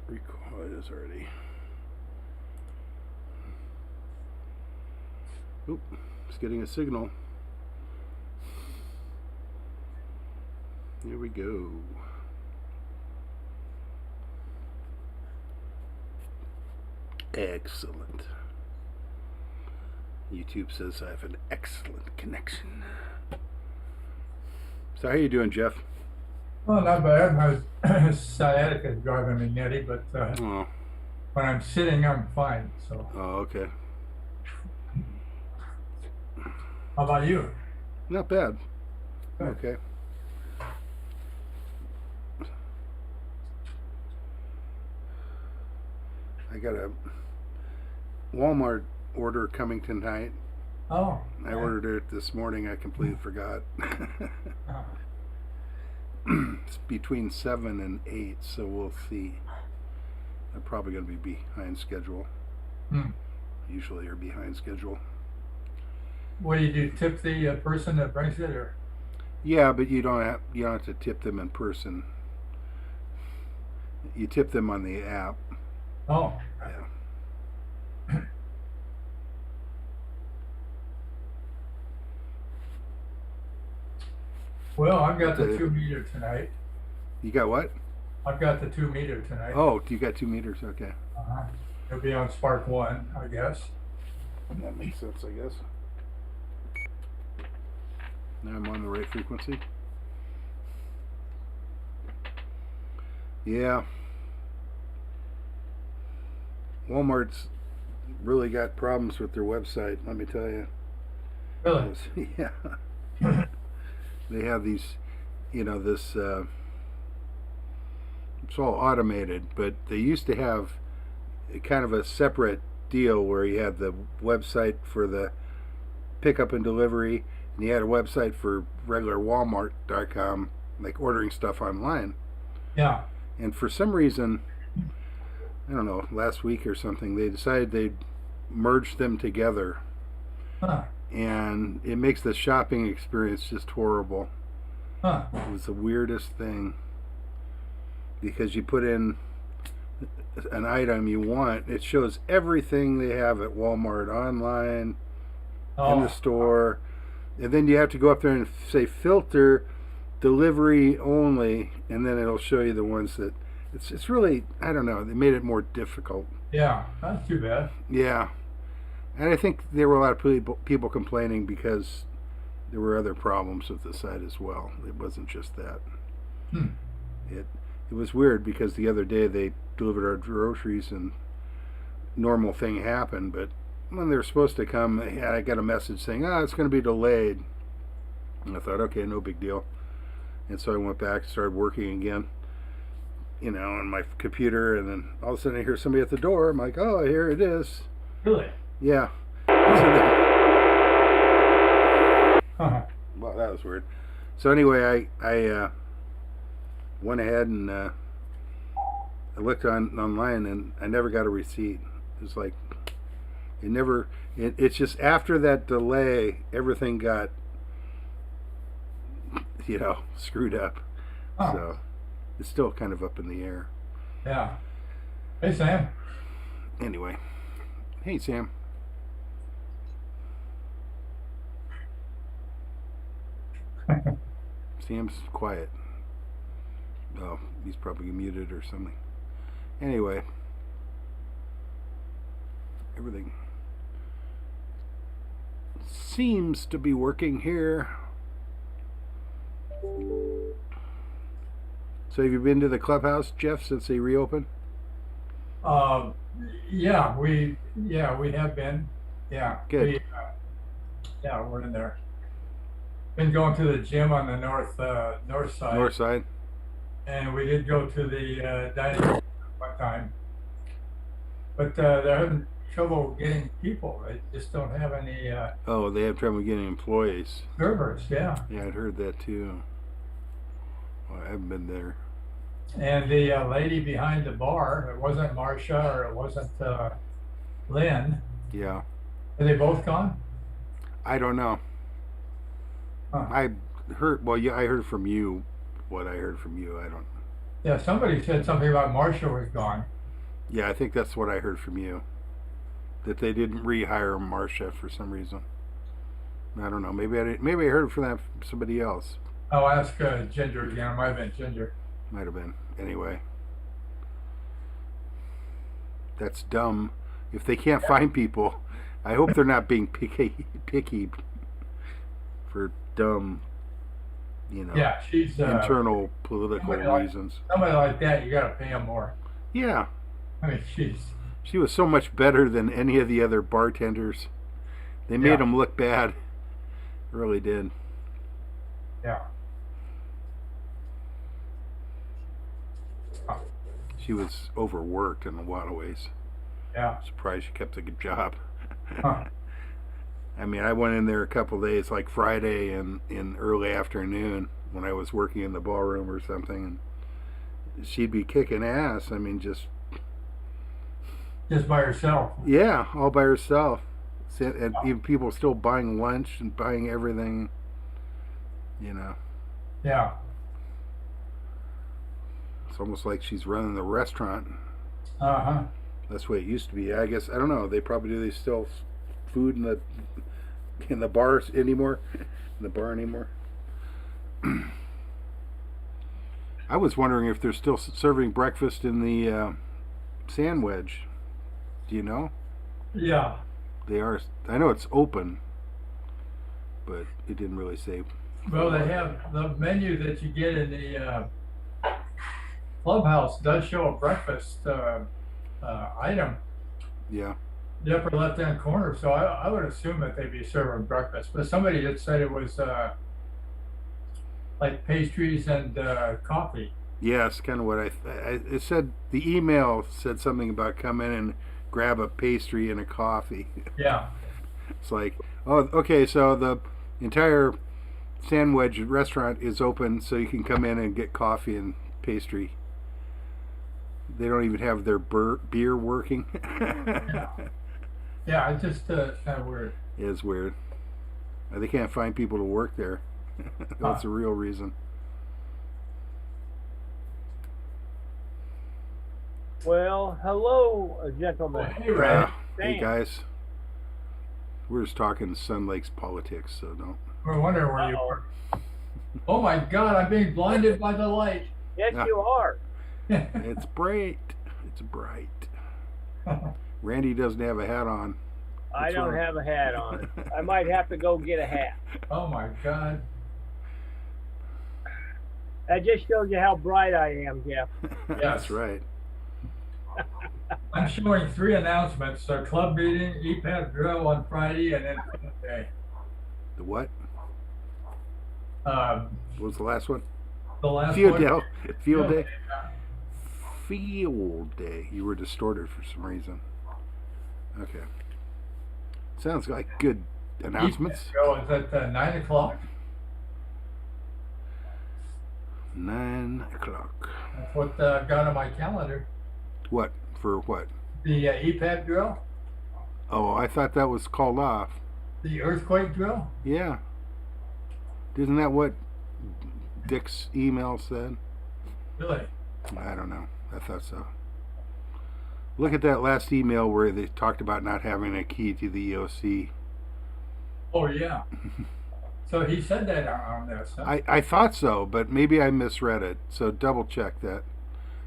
Oh, it is already. Oop, it's getting a signal. Here we go. Excellent. YouTube says I have an excellent connection. So how you doing, Jeff? Well, not bad. My sciatica is driving me nutty, but Oh, when I'm sitting, I'm fine. So, okay. how about you? Not bad. Good. Okay. I got a Walmart order coming tonight. Oh, I ordered it this morning. I completely forgot. uh, It's between 7 and 8, so we'll see. I'm probably going to be behind schedule. hmm. Usually are behind schedule. What do? Tip the person that brings it, or? Yeah, but you don't have to tip them in person. You tip them on the app. Oh, Yeah. well, I've got the The- 2 meter tonight. You got what? I've got the 2 meter tonight. Oh, you got 2 meters. Okay. Uh-huh. It'll be on SPARC 1, I guess. That makes sense, I guess. Now I'm on the right frequency. Yeah. Walmart's really got problems with their website, let me tell you. Really? Yeah. They have these, this, it's all automated, but they used to have kind of a separate deal where you had the website for the pickup and delivery, and you had a website for regular Walmart.com, like ordering stuff online. Yeah. And for some reason, I don't know, last week or something, they decided they'd merge them together. Huh. And it makes the shopping experience just horrible. Huh. It was the weirdest thing. Because you put in an item you want, it shows everything they have at Walmart online, in the Oh, store, and then you have to go up there and say filter delivery only, and then it'll show you the ones that it's really, I don't know, they made it more difficult. yeah. That's too bad. Yeah, and I think there were a lot of people complaining because there were other problems with the site as well. It wasn't just that. Hmm. It was weird because the other day they delivered our groceries and normal thing happened, but when they were supposed to come, I got a message saying, it's going to be delayed. And I thought, okay, no big deal. And so I went back and started working again, on my computer, and then all of a sudden I hear somebody at the door. I'm like, oh, here it is. Really? Yeah. Huh. Well, that was weird. So anyway, I went ahead and I looked online, and I never got a receipt. It was like it's just after that delay, everything got screwed up. Oh, So it's still kind of up in the air. yeah. Hey, Sam. Anyway, hey Sam. Sam's quiet. Oh, he's probably muted or something. Anyway, everything seems to be working here. So have you been to the clubhouse, Jeff, since they reopened? Um, yeah, we have been. Yeah. Good. Yeah, we're in there. Been going to the gym on the north side, North side? and we did go to the dining room one time. But they're having trouble getting people. They just don't have any Oh, they have trouble getting employees. servers. Yeah. Yeah, I'd heard that too. Well, I haven't been there. And the lady behind the bar, it wasn't Marcia or it wasn't Lynn. Yeah. Are they both gone? I don't know. Huh. I heard, well, yeah, I heard from you what I heard from you. I don't. Yeah, somebody said something about Marcia was gone. Yeah, I think that's what I heard from you. That they didn't rehire Marcia for some reason. I don't know. Maybe I heard from that from somebody else. I'll ask Ginger again. It might have been Ginger. Might have been. Anyway, that's dumb. If they can't find people, I hope they're not being picky for dumb, Yeah, she's internal political reasons. Somebody like that. You got to pay him more. Yeah, I mean, she was so much better than any of the other bartenders. They made them look bad. Really did. Yeah. She was overworked in a lot of ways. Yeah. Surprised she kept a good job. Huh. I mean, I went in there a couple of days, like Friday and in early afternoon when I was working in the ballroom or something, and she'd be kicking ass. I mean, just Just by herself. yeah, all by herself. And even people still buying lunch and buying everything. Yeah. It's almost like she's running the restaurant. Uh-huh. That's the way it used to be. I guess I don't know. They probably do. They still food in the bars anymore. In the bar anymore. I was wondering if they're still serving breakfast in the Sandwich. Do you know? Yeah. They are. I know it's open, but it didn't really say. Well, they have the menu that you get in the clubhouse does show a breakfast item, Yeah. the upper left-hand corner. So I would assume that they'd be serving breakfast. But somebody had said it was like pastries and coffee. Yeah, it's kind of what it said. The email said something about come in and grab a pastry and a coffee. Yeah. It's like, oh, okay, so the entire Sandwich restaurant is open, so you can come in and get coffee and pastry. They don't even have their beer working. Yeah. Yeah, it's just kind of weird. It is weird. They can't find people to work there. That's the real reason. Well, hello, gentlemen. Hey, Ray. Hey guys, we're just talking Sun Lake's politics, so don't. We're wondering where you were. Oh my God, I'm being blinded by the light. Yes, Yeah. you are. It's bright. It's bright. Randy doesn't have a hat on. I don't have a hat on. I might have to go get a hat. Oh my God. That just shows you how bright I am, Jeff. That's right. I'm showing 3 announcements: a club meeting, EPAD drill on Friday, and then Sunday. The what? Um, What was the last one? the last Field one. day. Field day. Yeah. Field day. You were distorted for some reason. Okay. Sounds like good announcements. EPAD drill is at 9 o'clock. 9 o'clock. That's what I've got on my calendar. What? For what? The EPAD drill, Oh, I thought that was called off. the earthquake drill. Yeah. Isn't that what Dick's email said? Really? I don't know. I thought so. Look at that last email where they talked about not having a key to the EOC. Oh yeah. So he said that on this. Huh? I thought so, but maybe I misread it. So double check that.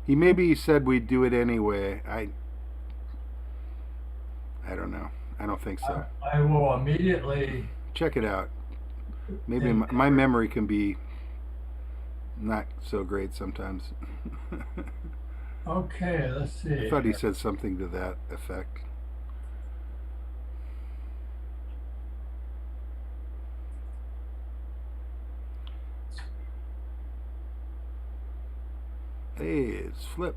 He maybe said we'd do it anyway. I don't know. I don't think so. I will immediately. Check it out. Maybe my memory can be not so great sometimes. Okay, let's see. I thought he said something to that effect. Hey, it's Flip.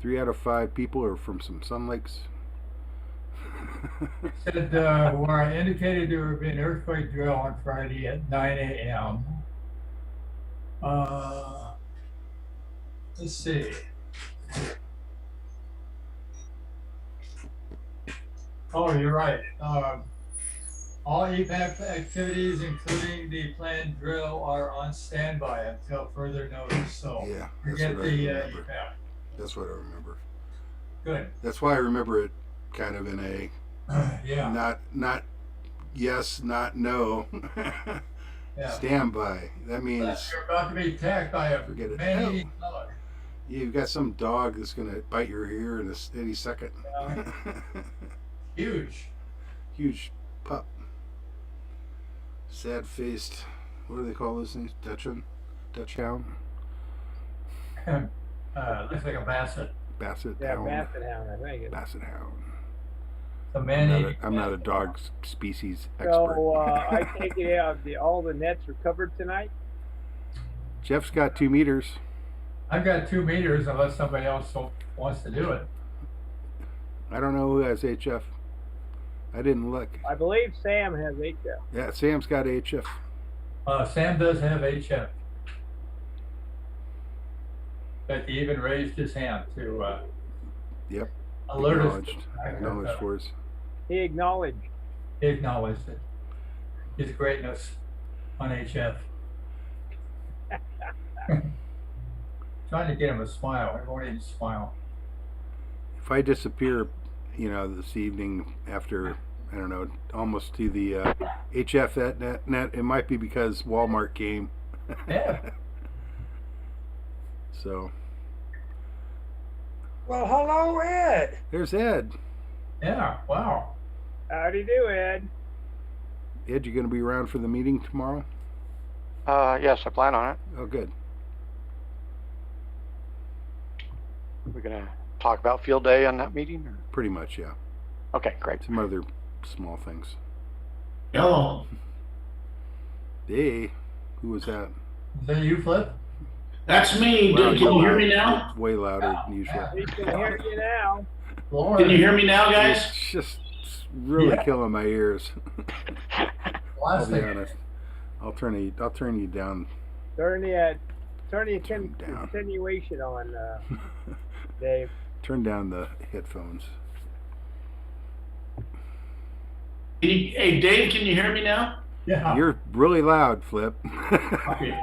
3 out of 5 people are from some Sun Lakes. Said where I indicated there would be an earthquake drill on Friday at 9 a.m. Let's see. Oh, you're right. All EPAC activities, including the planned drill, are on standby until further notice, so Yeah, that's forget what I the remember. EPAC. That's what I remember. Good. That's why I remember it kind of in a Yeah, not yes, not no. yeah. Standby. That means You're about to be attacked by a forget it. man-eating dog. You've got some dog that's gonna bite your ear in any second. Huge. Huge pup. Sad faced. What do they call those things? Dutch hound? Looks like a basset. Basset Yeah, hound. basset hound, I think. Basset hound. A man-eating. I'm not a dog species expert. So I take it all the nets are covered tonight. Jeff's got 2 meters. I've got 2 meters unless somebody else wants to do it. I don't know who has HF. I didn't look. I believe Sam has HF. Yeah, Sam's got HF. Sam does have HF. But he even raised his hand to Yep. alert us. Acknowledged for us. He acknowledged. He acknowledged it. His greatness on HF. Trying to get him a smile. He won't even smile. If I disappear, this evening after, I don't know, almost to the HF net, it might be because Walmart came. Yeah. So. Well, hello, Ed. There's Ed. Yeah. Wow. Howdy do, Ed. Ed, you going to be around for the meeting tomorrow? Yes, I plan on it. Oh, good. We're gonna talk about field day on that meeting? Or? Pretty much, yeah. Okay, great. Some other small things. Hello. Hey, who was that? Is that you, Flip? That's me. Wow, Can you hear me now? Way louder than usual. We can hear you now. Lauren. Can you hear me now, guys? It's just really killing my ears. I'll Last be thing. honest. I'll turn you down. Turn the down. attenuation on, Dave. Turn down the headphones. Hey, Dave, can you hear me now? Yeah. You're really loud, Flip. Okay.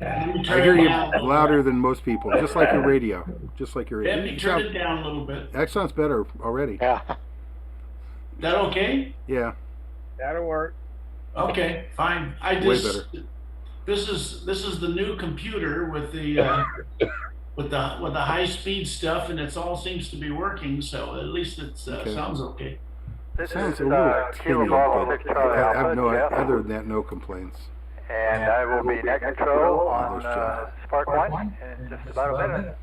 Let me turn I hear it you down. louder than most people, just like your radio. Let me turn it down a little bit. That sounds better already. Yeah. Is that okay? Yeah, That'll work. Okay, fine. way better. This is the new computer with the with the high speed stuff, and it all seems to be working. So at least it Okay. sounds okay. This Sounds is a little Kilo tinny, Bravo but 6 Charlie I have Alpha, no, Jeff. other than that, no complaints. And I will be net control on there's Jeff. SPARC 1 in just about a minute.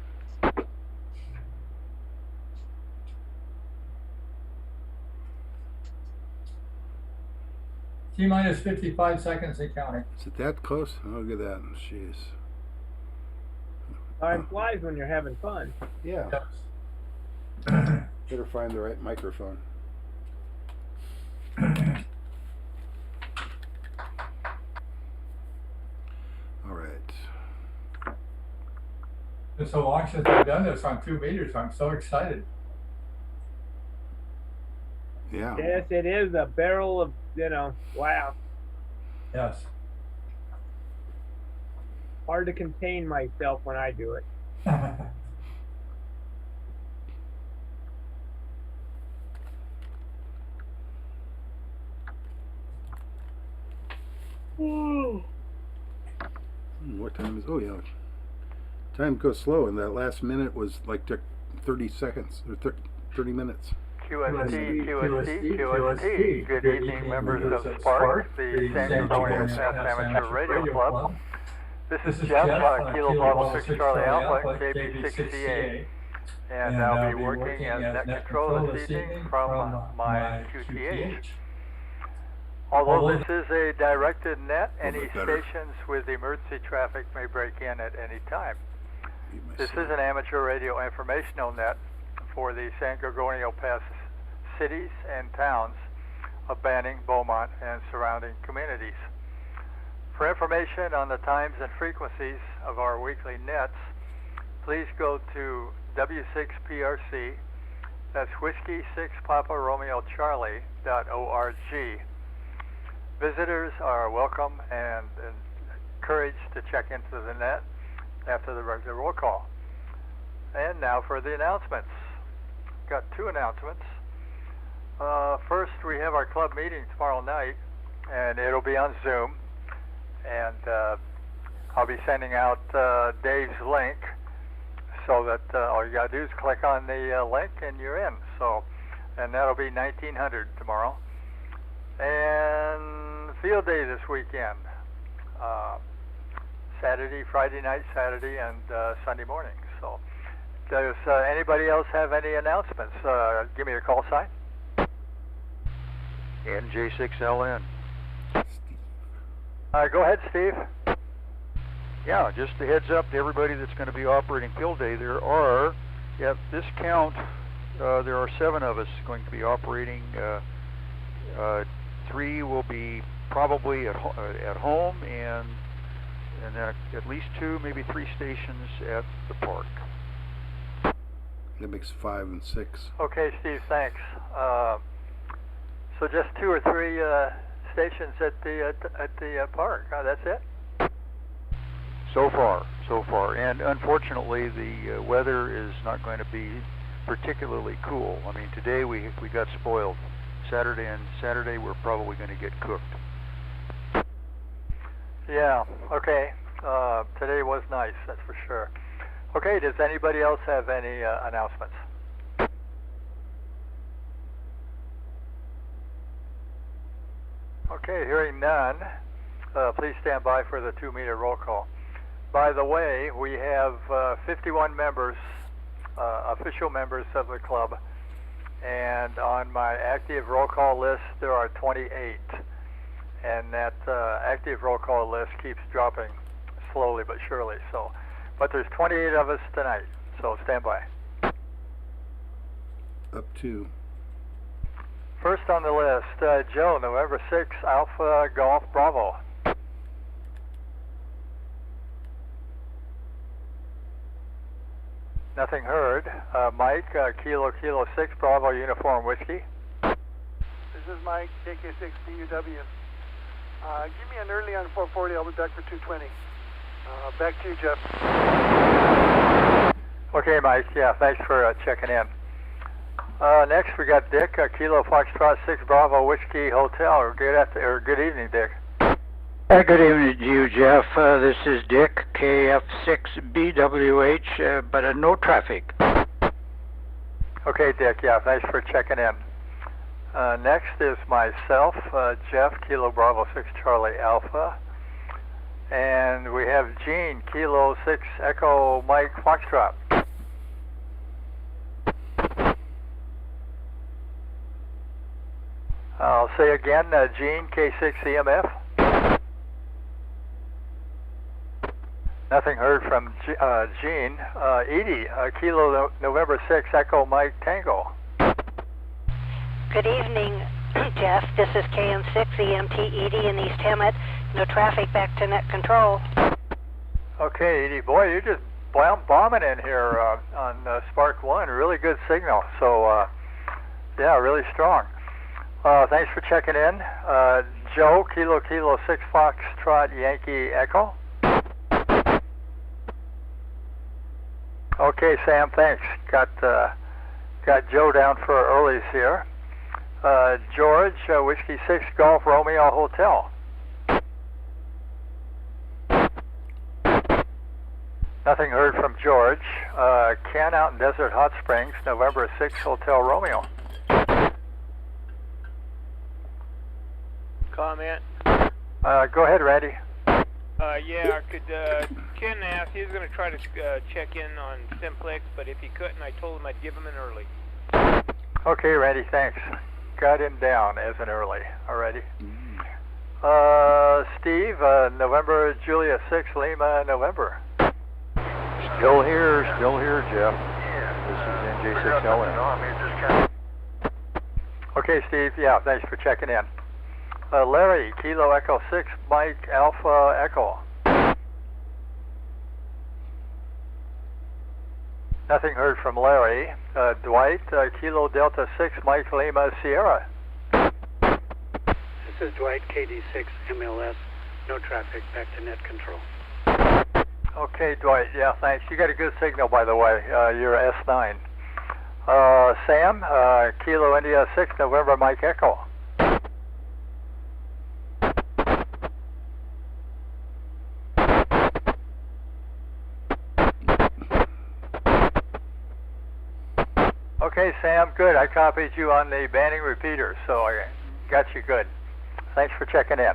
T-minus 55 seconds and counting. Is it that close? Oh, look at that. Jeez. Time flies when you're having fun. Yeah. Better find the right microphone. All right. It's so long since I've done this on 2 meters. I'm so excited. Yeah. Yes, it is a barrel of, wow. Yes. Hard to contain myself when I do it. What time is? Oh yeah. Time goes slow, and that last minute was like took 30 seconds or 30 minutes. QST, QST. Good evening, members of SPARC, the San Antonio Past Amateur Radio Club. This is Jeff, Kilo Bravo 6 Charlie Alpha, KB6CA. And I'll be working as net control this evening from my QTH. Although this is a directed net, any stations with emergency traffic may break in at any time. This is an amateur radio informational net for the San Gorgonio Pass cities and towns of Banning, Beaumont, and surrounding communities. For information on the times and frequencies of our weekly nets, please go to W6PRC, that's Whiskey 6 Papa Romeo Charlie.org. Visitors are welcome and encouraged to check into the net after the regular roll call. And now for the announcements. Got two announcements. First, we have our club meeting tomorrow night, and it'll be on Zoom. And I'll be sending out Dave's link so that all you gotta do is click on the link and you're in. So, and that'll be 1900 tomorrow. And field day this weekend. Saturday, Friday night, Saturday, and Sunday morning. So, does anybody else have any announcements? Give me a call sign. NJ6LN. Go ahead, Steve. Yeah, just a heads up to everybody that's going to be operating field day. There are, at this count, there are 7 of us going to be operating. 3 will be probably at home, and then at least 2, maybe 3 stations at the park. That makes 5 and 6. Okay, Steve, thanks. So just 2 or 3 stations at the park. That's it. So far, and unfortunately, the weather is not going to be particularly cool. I mean, today we got spoiled. Saturday we're probably going to get cooked. Yeah. Okay. Today was nice, that's for sure. Okay. Does anybody else have any announcements? Okay. Hearing none, please stand by for the 2-meter roll call. By the way, we have 51 members, official members of the club, and on my active roll call list there are 28, and that active roll call list keeps dropping slowly but surely. So, but there's 28 of us tonight, so stand by. Up 2. First on the list, Joe, November 6, Alpha Golf Bravo. Nothing heard. Mike, Kilo 6, Bravo Uniform Whiskey. This is Mike, KK6 DUW. Give me an early on 440, I'll be back for 220. Back to you, Jeff. Okay, Mike, yeah, thanks for checking in. Next we got Dick, Kilo Foxtrot 6, Bravo Whiskey Hotel. Good evening, Dick. Good evening to you, Jeff. This is Dick, KF6BWH, but no traffic. Okay, Dick, yeah, thanks for checking in. Next is myself, Jeff, Kilo Bravo 6 Charlie Alpha. And we have Gene, Kilo 6 Echo Mike Foxtrot. I'll say again, Gene, K6 EMF. Nothing heard from Gene. Edie, Kilo November 6 Echo Mike Tango. Good evening, Jeff. This is KM6 EMT Edie in East Hemet. No traffic, back to net control. Okay, Edie, boy, you're just bombing in here on SPARC 1. Really good signal. So, yeah, really strong. Thanks for checking in. Joe, Kilo 6 Foxtrot Yankee Echo. Okay, Sam, thanks. Got Joe down for earlies here. George, Whiskey 6 Golf Romeo Hotel. Nothing heard from George. Ken out in Desert Hot Springs, November 6 Hotel Romeo. Comment? Go ahead, Randy. Yeah, Ken asked, he was going to try to check in on Simplex, but if he couldn't, I told him I'd give him an early. Okay, Randy, thanks. Got him down as an early already. Steve, November Julia 6 Lima November. Still here, Jeff. This is NJ6LN. Okay, Steve, yeah, thanks for checking in. Larry, Kilo Echo 6 Mike Alpha Echo. Nothing heard from Larry. Dwight, Kilo Delta 6 Mike Lima Sierra. is Dwight, KD6 MLS, no traffic, back to net control. Okay, Dwight, yeah, thanks. You got a good signal, by the way. You're S9. Sam, Kilo India 6, November Mike Echo. Okay, Sam, good. I copied you on the banding repeater, so I got you good. Thanks for checking in.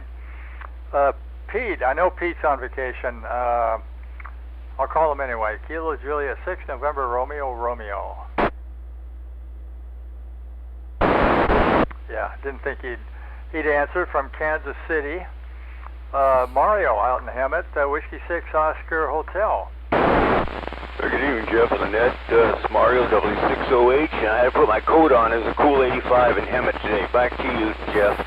Pete, I know Pete's on vacation. I'll call him anyway. Kilo Julia 6, November Romeo Romeo. Yeah, didn't think he'd answer from Kansas City. Mario out in Hemet, Whiskey 6 Oscar Hotel. Good evening, Jeff on the net. It's Mario W6OH, and I had to put my coat on as a cool 85 in Hemet today. Back to you, Jeff.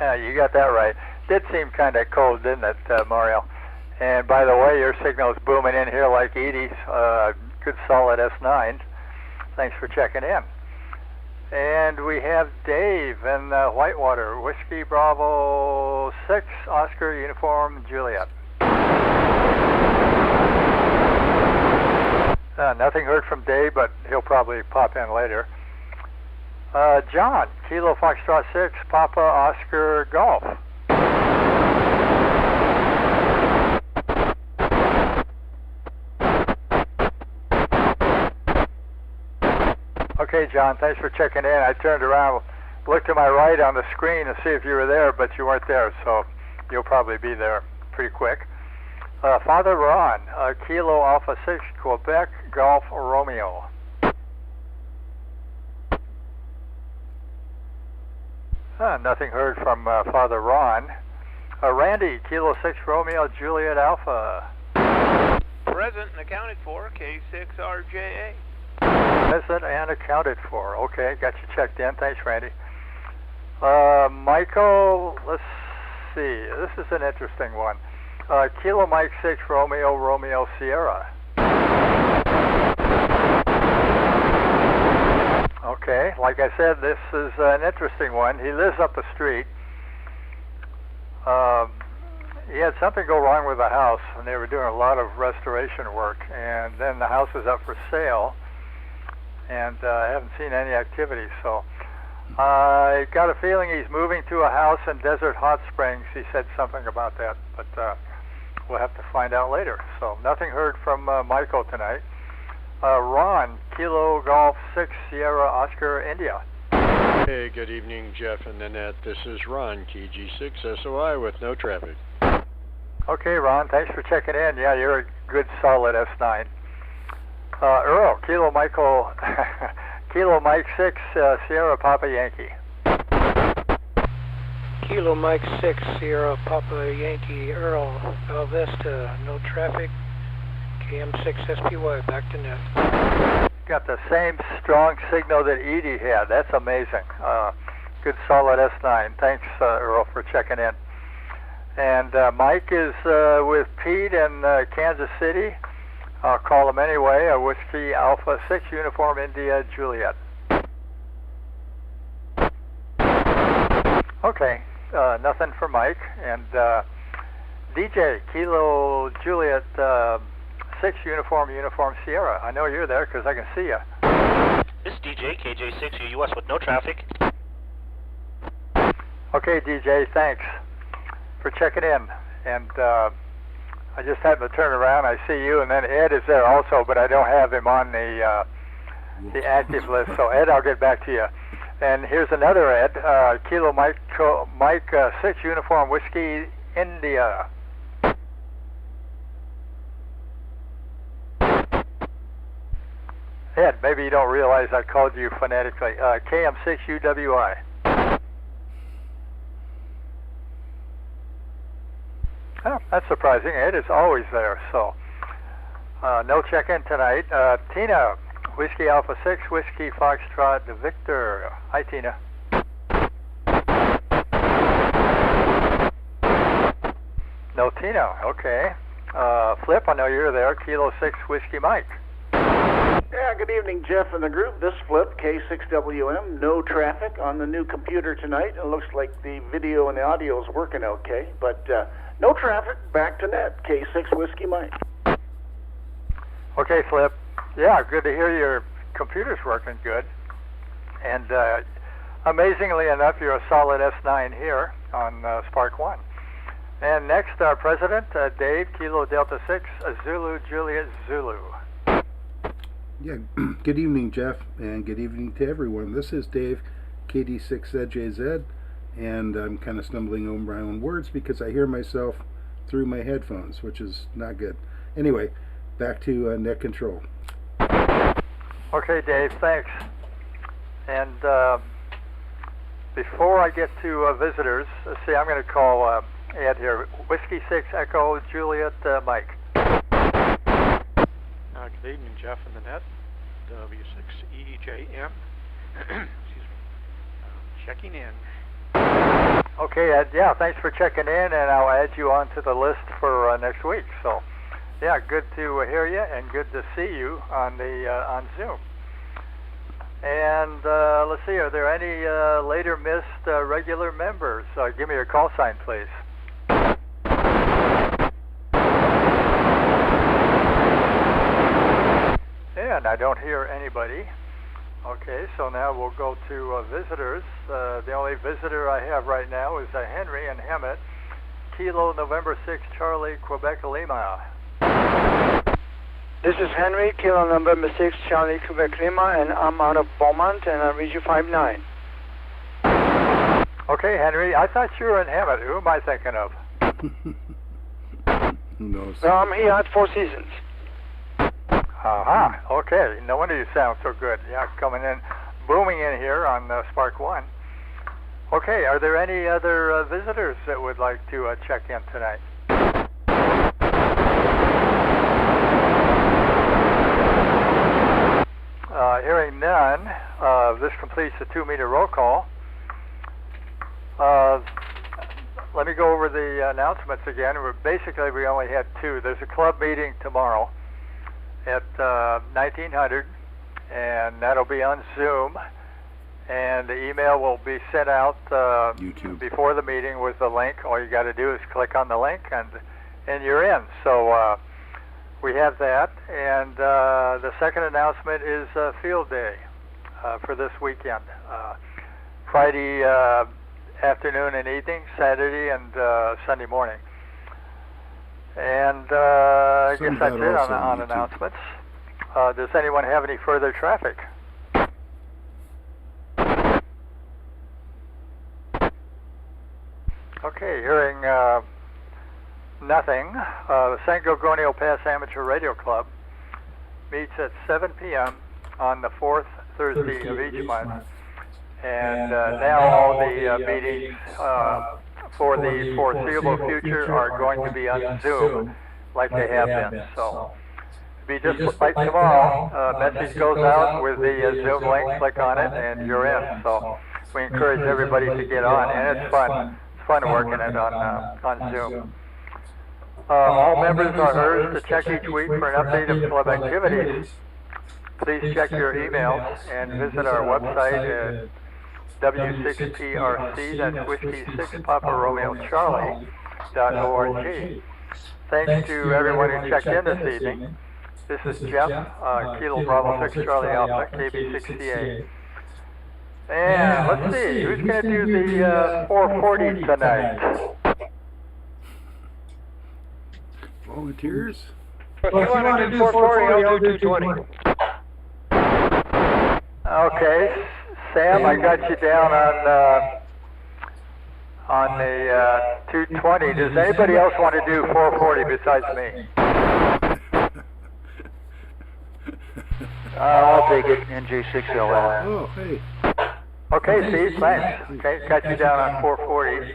Yeah, you got that right. Did seem kind of cold, didn't it, Mario? And by the way, your signal is booming in here like Edie's. Good solid S9. Thanks for checking in. And we have Dave in Whitewater, Whiskey Bravo 6, Oscar Uniform Juliet. Nothing heard from Dave, but he'll probably pop in later. John, Kilo Foxtrot 6, Papa Oscar Golf. Okay, John, thanks for checking in. I turned around, looked to my right on the screen to see if you were there, but you weren't there, so you'll probably be there pretty quick. Father Ron, Kilo Alpha 6, Quebec Golf Romeo. Nothing heard from Father Ron. Randy, Kilo 6 Romeo Juliet Alpha. Present and accounted for, K6RJA. Present and accounted for. Okay, got you checked in. Thanks, Randy. Michael, let's see. This is an interesting one. Kilo Mike 6 Romeo Romeo Sierra. Okay, like I said, this is an interesting one. He lives up the street. He had something go wrong with the house, and they were doing a lot of restoration work, and then the house is up for sale, and I haven't seen any activity, so I got a feeling he's moving to a house in Desert Hot Springs. He said something about that, but we'll have to find out later. So nothing heard from Michael tonight. Ron, Kilo Golf 6 Sierra Oscar India. Hey, good evening, Jeff and Nanette. This is Ron, KG6 SOI with no traffic. Okay, Ron, thanks for checking in. Yeah, you're a good solid S9. Earl, Kilo Michael, Kilo Mike 6 Sierra Papa Yankee. Kilo Mike 6 Sierra Papa Yankee Earl, Alvesta, no traffic, KM6 SPY, back to net. Got the same strong signal that Edie had. That's amazing. Good solid S9. Thanks, Earl, for checking in. And Mike is with Pete in Kansas City. I'll call him anyway. A Whiskey Alpha 6 Uniform India Juliet. Okay, nothing for Mike. And DJ, Kilo Juliet 6 Uniform Sierra. I know you're there because I can see you. This is DJ, KJ6 US with no traffic. Okay, DJ, thanks for checking in. And I just happened to turn around. I see you, and then Ed is there also, but I don't have him on the active list. So Ed, I'll get back to you. And here's another Ed, Kilo Mike 6 Uniform Whiskey India. Ed, maybe you don't realize I called you phonetically. KM6 UWI. Oh, that's surprising. Ed is always there, so no check-in tonight. Tina, Whiskey Alpha 6, Whiskey Foxtrot Victor. Hi, Tina. No Tina, okay. Flip, I know you're there. Kilo 6 Whiskey Mike. Yeah, Yeah, good evening, Jeff and the group. This flip, K6WM, no traffic on the new computer tonight. It looks like the video and the audio is working okay, but no traffic, back to net, K6 Whiskey Mike. Okay, Flip. Yeah, good to hear your computer's working good. And amazingly enough, you're a solid S9 here on SPARC 1. And next, our president, Dave, Kilo Delta 6, Zulu Juliet Zulu. Yeah, good evening, Jeff, and good evening to everyone. This is Dave, KD6ZJZ, and I'm kind of stumbling over my own words because I hear myself through my headphones, which is not good. Anyway, back to net control. Okay, Dave, thanks. And before I get to visitors, let's see, I'm going to call Ed here. Whiskey 6 Echo Juliet Mike. Good evening, Jeff and the net. W6EJM. Excuse me. Checking in. Okay, Ed. Yeah, thanks for checking in, and I'll add you onto the list for next week. So, yeah, good to hear you, and good to see you on the on Zoom. And let's see, are there any later missed regular members? Give me your call sign, please. And I don't hear anybody. Okay, so now we'll go to visitors. The only visitor I have right now is Henry and Hemet, Kilo November 6 Charlie, Quebec Lima. This is Henry, Kilo November 6 Charlie, Quebec Lima, and I'm out of Beaumont, and I'll read you 59. Okay, Henry, I thought you were in Hemet. Who am I thinking of? Who knows? No, I'm here at Four Seasons. Aha, okay. No wonder you sound so good. Yeah, coming in, booming in here on SPARC 1. Okay, are there any other visitors that would like to check in tonight? Hearing none, this completes the 2-meter roll call. Let me go over the announcements again. Basically, we only had 2. There's a club meeting tomorrow at 1900, and that'll be on Zoom, and the email will be sent out before the meeting with the link. All you got to do is click on the link, and you're in. So we have that, and the second announcement is field day for this weekend. Friday afternoon and evening, Saturday and Sunday morning. And I guess that's it on announcements. Does anyone have any further traffic? Okay, hearing nothing. The San Gorgonio Pass Amateur Radio Club meets at 7 p.m. on the 4th Thursday of each month. And now all the meetings for the foreseeable future are going to be on Zoom like they have been. So be just like tomorrow, message goes out with the Zoom link, click on it, and you're in. So we encourage everybody to get on, and it's fun. It's fun working it on Zoom. All members are urged to check each week for an update of club activities. Please check your emails and visit our website at W6PRC, that's Whiskey 6 Papa Romeo Charlie.org. Thanks to everyone who checked in this evening. This is Jeff, Kilo Bravo 6 Charlie Alpha, KB6CA. And let's see, who's going to do the 440 tonight? Volunteers? If you want to do 440, I'll do 220. Okay, Sam, I got you down on the 220. Does anybody else want to do 440 besides me? I'll take it, NJ6LL. Oh, hey. Okay, Steve, thanks. Okay, got you down on 440.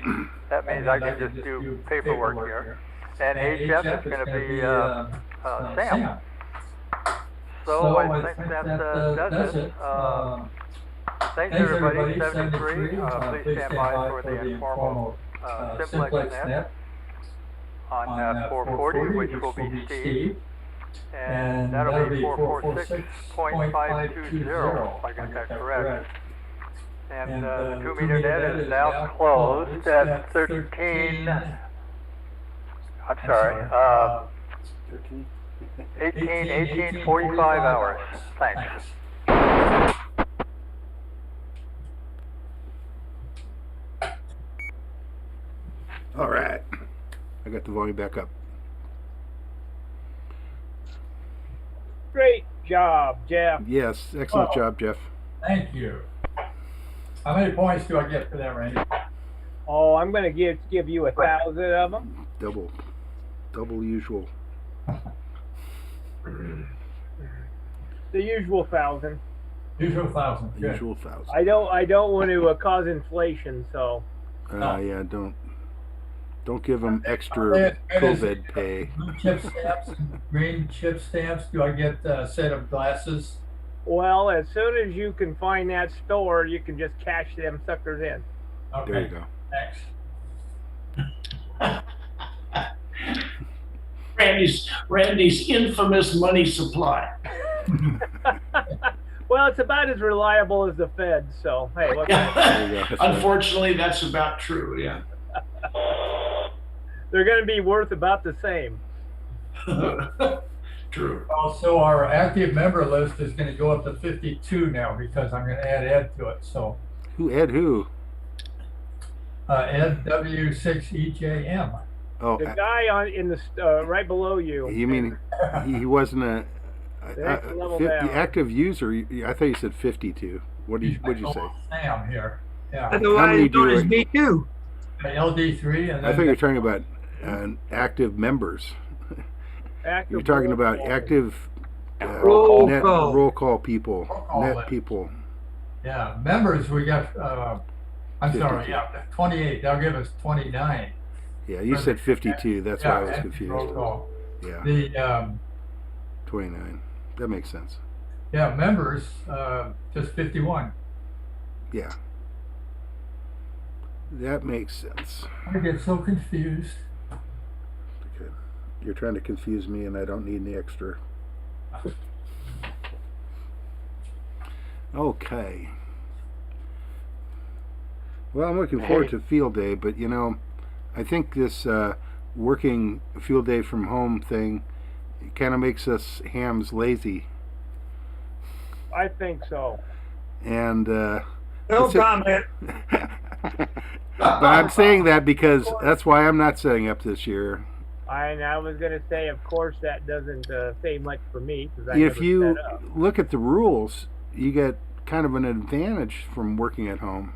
That means I can just do paperwork here. And HF is going to be Sam. So I think that does it. Thanks everybody, 73. Please stand by for the informal simplex net on 440, which will be Steve. And that'll be 446.520, if I got that correct. And the 2 meter net is now closed at 13. I'm sorry, 18:45 hours. Thanks. All right. I got the volume back up. Great job, Jeff. Yes, excellent job, Jeff. Thank you. How many points do I get for that, Randy? Oh, I'm going to give you 1,000 of them. Double usual. The usual 1,000. Usual 1,000. Good. Usual 1,000. I don't want to cause inflation, so. Yeah, don't give them extra COVID pay. Blue chip stamps and green chip stamps. Do I get a set of glasses? Well, as soon as you can find that store, you can just cash them suckers in. Okay. There you go. Thanks. Randy's infamous money supply. Well, it's about as reliable as the Fed, so hey, what Unfortunately, that's about true, yeah. They're going to be worth about the same. True. Also, our active member list is going to go up to 52 now because I'm going to add Ed to it. So. Ed who? Ed W6EJM. Oh, the guy in the right below you. You mean he wasn't a active user? I thought you said 52. What did you say? Sam here. Yeah. How many do you? Me too. LD3 and. I thought you were talking about active members. You're talking about active roll call people, net people. Yeah, members we got. I'm 52. sorry. Yeah, 28. They'll give us 29. Yeah, you said 52. That's why I was confused. Roll call. Yeah. The 29. That makes sense. Yeah, members just 51. Yeah. That makes sense. I get so confused. Okay. You're trying to confuse me, and I don't need any extra. Okay. Well, I'm looking forward to field day, but I think this working field day from home thing kind of makes us hams lazy. I think so. And no comment. But I'm saying that because that's why I'm not setting up this year. I was going to say, of course, that doesn't say much for me because if you look at the rules, you get kind of an advantage from working at home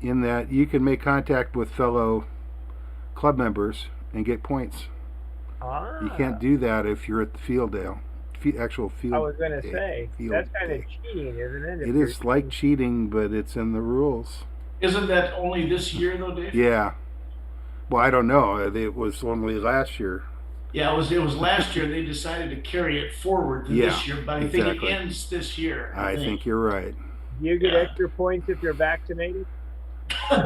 in that you can make contact with fellow club members and get points. You can't do that if you're at the field day. Actual field. I was going to say, that's kind of cheating, isn't it? It is like cheating, but it's in the rules. Isn't that only this year, though, Dave? Yeah. Well, I don't know. It was only last year. Yeah, it was last year. They decided to carry it forward to this year, but I think it ends this year. I think you're right. You get extra points if you're vaccinated? How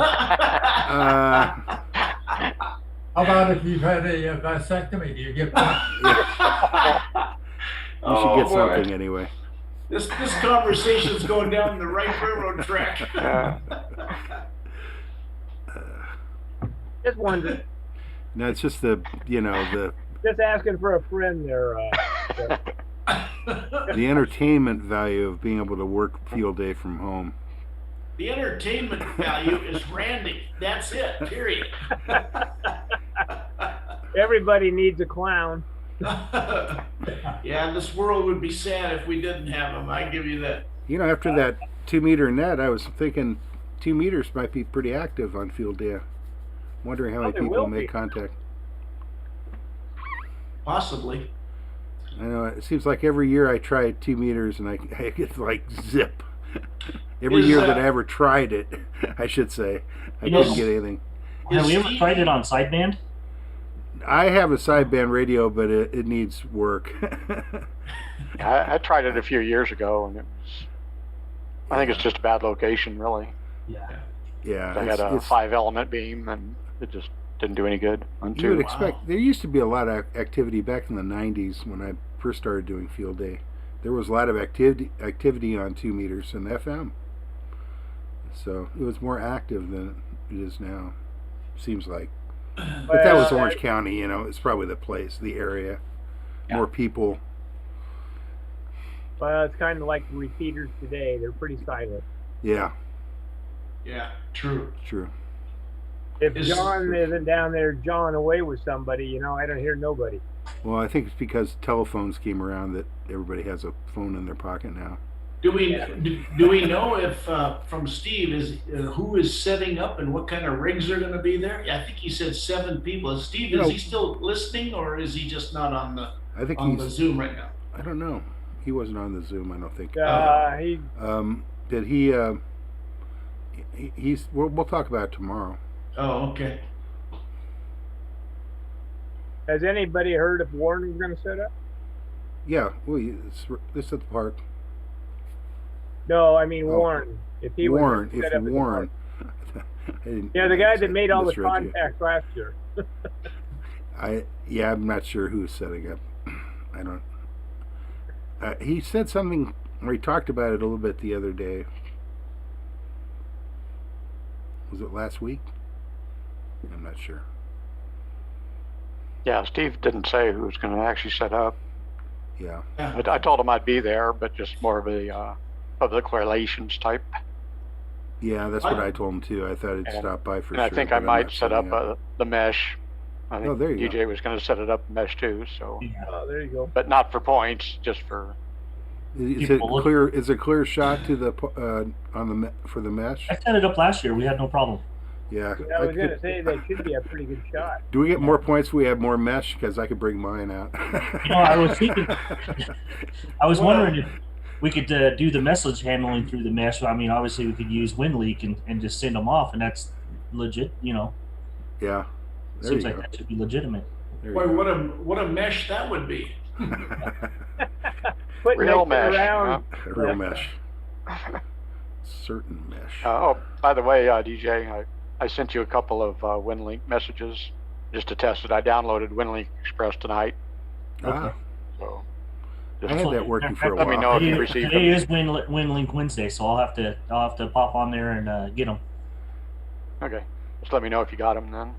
about if you've had a vasectomy? Do you get points? You should get something anyway. This conversation's going down the right railroad track. Just wondering. No, it's just the. Just asking for a friend there. The entertainment value of being able to work field day from home. The entertainment value is Randy. That's it, period. Everybody needs a clown. Yeah, this world would be sad if we didn't have him. I give you that. After that 2 meter net, I was thinking 2 meters might be pretty active on field day. Wondering how many people make contact. Possibly. I know it seems like every year I try 2 meters and I get like zip. Every year that I ever tried it, I should say, I couldn't get anything. Have we ever tried it on sideband? I have a sideband radio, but it needs work. I tried it a few years ago, and I think it's just a bad location, really. Yeah. I had a 5-element beam, and it just didn't do any good on 2. You would expect, there used to be a lot of activity back in the 90s when I first started doing field day. There was a lot of activity on 2 meters and FM. So it was more active than it is now, seems like. But that was Orange County, you know, it's probably the place, the area. Yeah. More people. Well, it's kind of like repeaters today. They're pretty silent. Yeah. Yeah, true. True. If John isn't down there jawing away with somebody, you know, I don't hear nobody. Well, I think it's because telephones came around that everybody has a phone in their pocket now. Do we know if from Steve is who is setting up and what kind of rigs are going to be there? Yeah, I think he said 7 people. Steve, is he still listening or is he just not on the the Zoom right now? I don't know. He wasn't on the Zoom, I don't think. Did he? He's. We'll talk about it tomorrow. Oh, okay. Has anybody heard if Warren was going to set up? Yeah, well, it's at the park. No, I mean Warren. If he Warren, was set up Warren. Yeah, the guy that made all the contacts last year. I'm not sure who's setting up. I don't. He said something, or he talked about it a little bit the other day. Was it last week? I'm not sure. Yeah, Steve didn't say who was going to actually set up. Yeah. I told him I'd be there, but just more of a public relations type. Yeah, that's what I told him too. I thought he'd stop by for sure. And I think I might set up the mesh. I think there you DJ was going to set it up mesh too. So. Oh, there you go. But not for points, just for. Is it clear? Is a clear shot to the for the mesh? I set it up last year. We had no problem. Yeah. I was going to say that should be a pretty good shot. Do we get more points if we have more mesh? Because I could bring mine out. I was thinking. I was wondering if we could do the message handling through the mesh. I mean, obviously we could use WinLeak and just send them off, and that's legit. You know. Yeah. Seems like that should be legitimate. Boy, what a mesh that would be. Real mesh. Real mesh. Certain mesh. Oh, by the way, DJ, I sent you a couple of WinLink messages just to test it. I downloaded WinLink Express tonight. Okay. So I had that working for a while. Let me know if you received them. Today is WinLink Wednesday, so I'll have to pop on there and get them. Okay. Just let me know if you got them then.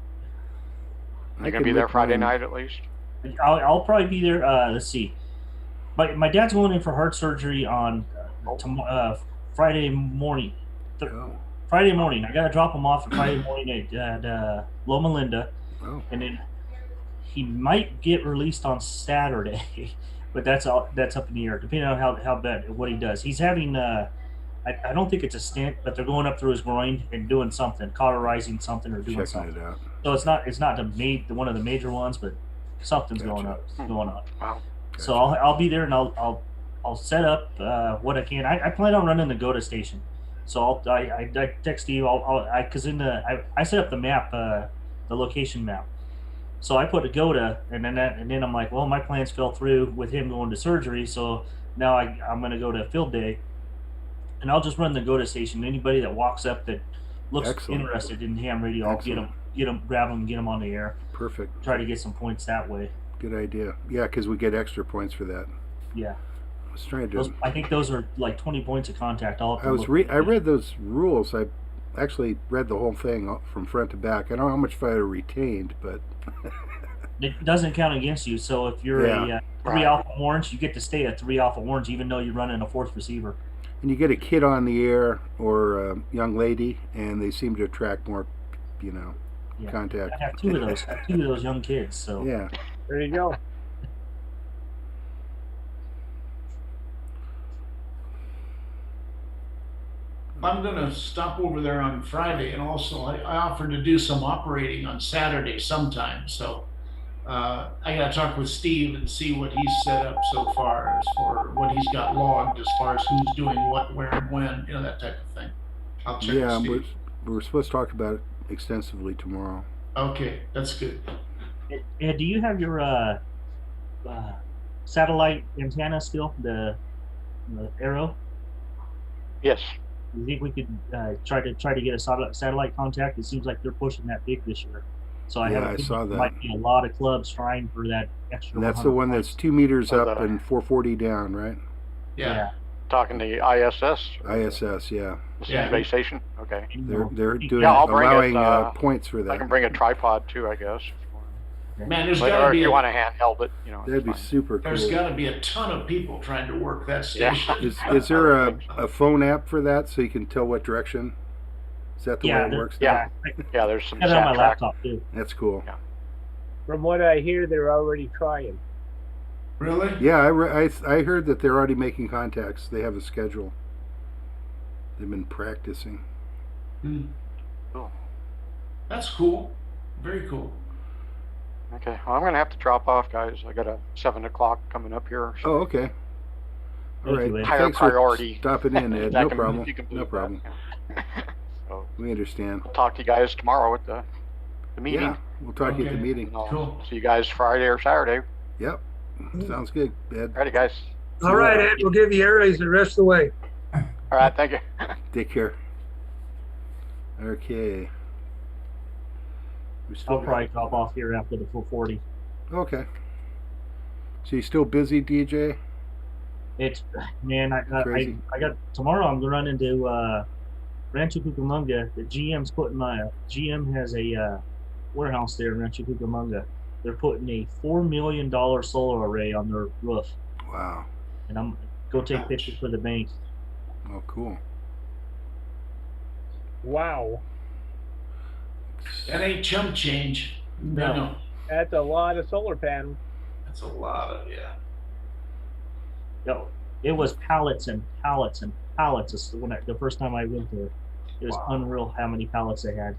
You're gonna be there Friday night at least. I'll probably be there. Let's see. My dad's going in for heart surgery on Friday morning. Friday morning. I gotta drop him off Friday morning at Loma Linda, and then he might get released on Saturday, but that's up in the air depending on how bad what he does. He's having I don't think it's a stent, but they're going up through his groin and doing something, cauterizing something or doing something. It out. So it's not one of the major ones, but something's going on. Wow. Gotcha. So I'll be there and I'll set up what I can. I plan on running the GOTA station, so I text you. Because I set up the map, the location map. So I put a GOTA, and then I'm like, well, my plans fell through with him going to surgery. So now I'm going to go to field day, and I'll just run the GOTA station. Anybody that walks up that looks interested in ham radio, I'll grab them, get them on the air. Perfect. Try to get some points that way. Good idea. Yeah, because we get extra points for that. Yeah. I was trying to. I think those are like 20 points of contact. I read those rules. I actually read the whole thing from front to back. I don't know how much I retained, but it doesn't count against you. So if you're a 3 alpha orange, you get to stay at 3 alpha orange, even though you're running a 4th receiver. And you get a kid on the air or a young lady, and they seem to attract more, contact. I have two of those young kids. So yeah. There you go. I'm going to stop over there on Friday, and also I offered to do some operating on Saturday sometime. So I got to talk with Steve and see what he's set up so far as for what he's got logged as far as who's doing what, where, and when, that type of thing. I'll check with Steve. We're supposed to talk about it extensively tomorrow. Okay, that's good. Ed, do you have your satellite antenna still, the Arrow? Yes. Do you think we could try to get a satellite contact? It seems like they're pushing that big this year. So I I saw that. Might be a lot of clubs trying for that extra. And that's the one that's 2 meters Oh, up and 440 down, right? Yeah. Talking to ISS. ISS, yeah. Yeah. Space station. Okay. They're doing Yeah, I'll bring allowing it, points for that. I can bring a tripod too, I guess. Man, there's Or got to if be you want to handheld it, That'd be super cool. There's got to be a ton of people trying to work that station. Is there a phone app for that so you can tell what direction? Is that the way it works? Yeah, there's some I got it on my soundtrack. laptop too. That's cool. Yeah. From what I hear, they're already trying. Really? Yeah, I heard that they're already making contacts. They have a schedule. They've been practicing. Cool. That's cool. Very cool. Okay, well, I'm going to have to drop off, guys. I got a 7 o'clock coming up here. So. Oh, okay. All right. Higher Thanks priority. for stopping in, Ed. No problem. No problem. So, We understand. I'll talk to you guys tomorrow at the meeting. Yeah, we'll talk to you at the meeting. And I'll Cool. see you guys Friday or Saturday. Yep. Sounds good, Ed. Ready, guys? All right, Ed, we'll give you airways the rest of the way. All right, thank you. Take care. Okay. I'll probably drop off here after the 440. Okay. So you still busy, DJ? It's man, I got tomorrow. I'm gonna run into Rancho Cucamonga. The GM has a warehouse there in Rancho Cucamonga. They're putting a $4 million solar array on their roof. Wow. And I'm go take pictures for the bank. Oh, cool. Wow. That ain't chump change. No. That's a lot of solar panels. That's a lot of, No, it was pallets and pallets and pallets. The first time I went there, it was unreal how many pallets they had.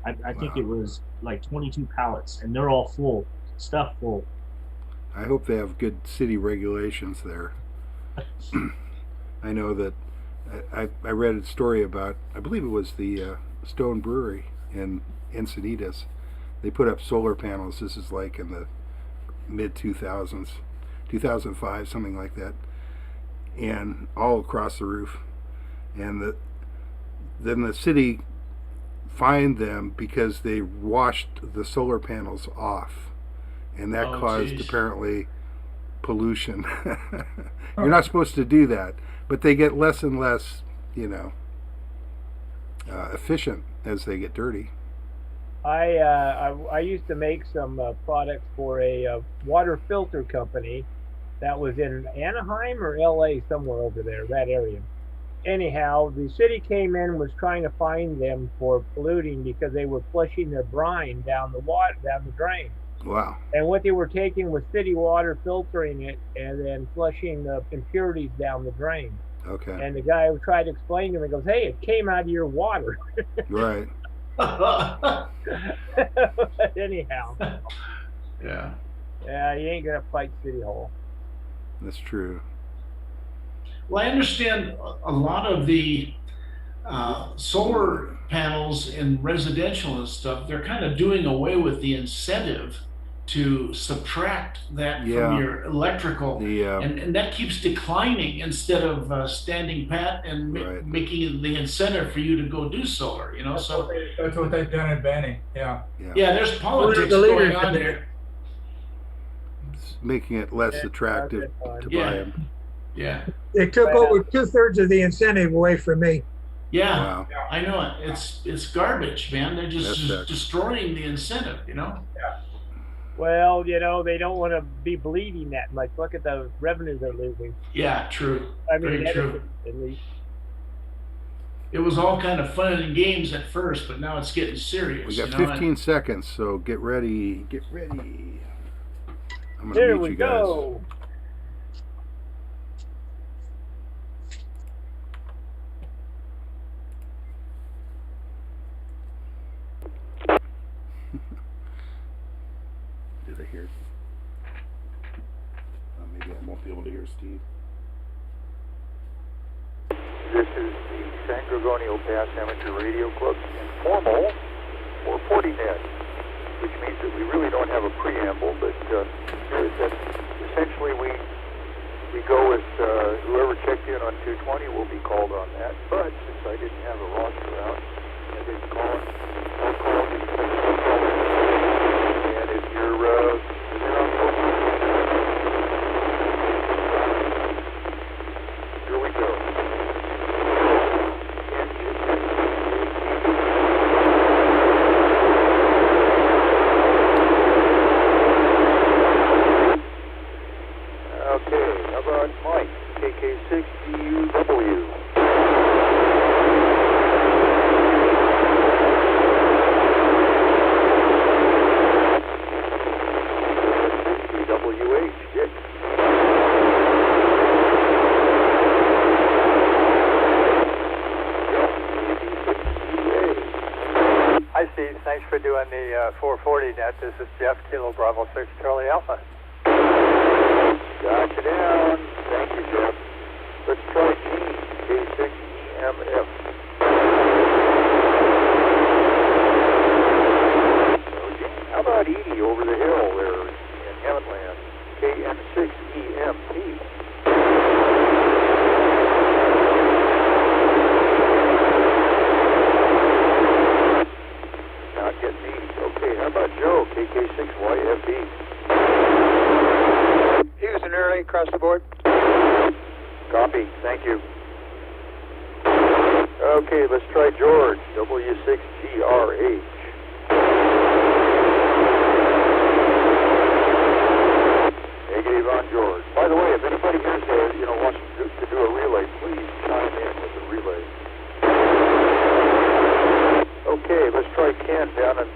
I think it was like 22 pallets, and they're all full, stuff full. I hope they have good city regulations there. I know that I read a story about, I believe it was the Stone Brewery in Encinitas. They put up solar panels. This is like in the mid 2000s, 2005, something like that, and all across the roof. And then the city fined them because they washed the solar panels off, and that caused apparently pollution. You're not supposed to do that, but they get less and less, efficient as they get dirty. I used to make some products for a water filter company that was in Anaheim or LA, somewhere over there, that area. Anyhow, the city came in and was trying to fine them for polluting because they were flushing their brine down the drain. Wow. And what they were taking was city water, filtering it, and then flushing the impurities down the drain. Okay. And the guy tried to explain to him, he goes, "Hey, it came out of your water." Right. Anyhow. Yeah. Yeah, you ain't gonna fight City Hall. That's true. Well, I understand a lot of the solar panels in residential and stuff, they're kind of doing away with the incentive to subtract that from your electrical, and that keeps declining instead of standing pat and making the incentive for you to go do solar. So that's what they've done in Banning. Yeah. Yeah, there's politics going on there. It's making it less attractive to buy them. Yeah. They took over 2/3 of the incentive away from me. Yeah, wow. I know it. It's garbage, man. They're just destroying the incentive, Yeah. Well, they don't want to be bleeding that much. Look at the revenue they're losing. Yeah, true. I mean, very true. At least. It was all kind of fun and games at first, but now it's getting serious. We got 15 seconds, so get ready. Get ready. I'm gonna There meet we you guys. go. Did I hear? Maybe I won't be able to hear Steve. This is the San Gorgonio Pass Amateur Radio Club's informal 440 net, which means that we really don't have a preamble, but that essentially we go with whoever checked in on 220 will be called on that. But since I didn't have a roster out, I didn't call it. I'll call it. Okay, how about Mike, KK6GUW? WH, Dick. Hi, Steve. Thanks for doing the 440 net. This is Jeff, Kilo Bravo 6 Charlie Alpha. Got you down. Thank you, Jeff. Let's try Gene, K6EMF. How about Edie over the hill there in Heavenland, KM6EMP? Not getting Edie. Okay, how about Joe, KK6YFB? Houston early across the board. Copy, thank you. Okay, let's try George, W6GRH. Negative on George. By the way, if anybody here wants to do a relay, please chime in with the relay. Okay, let's try Ken down in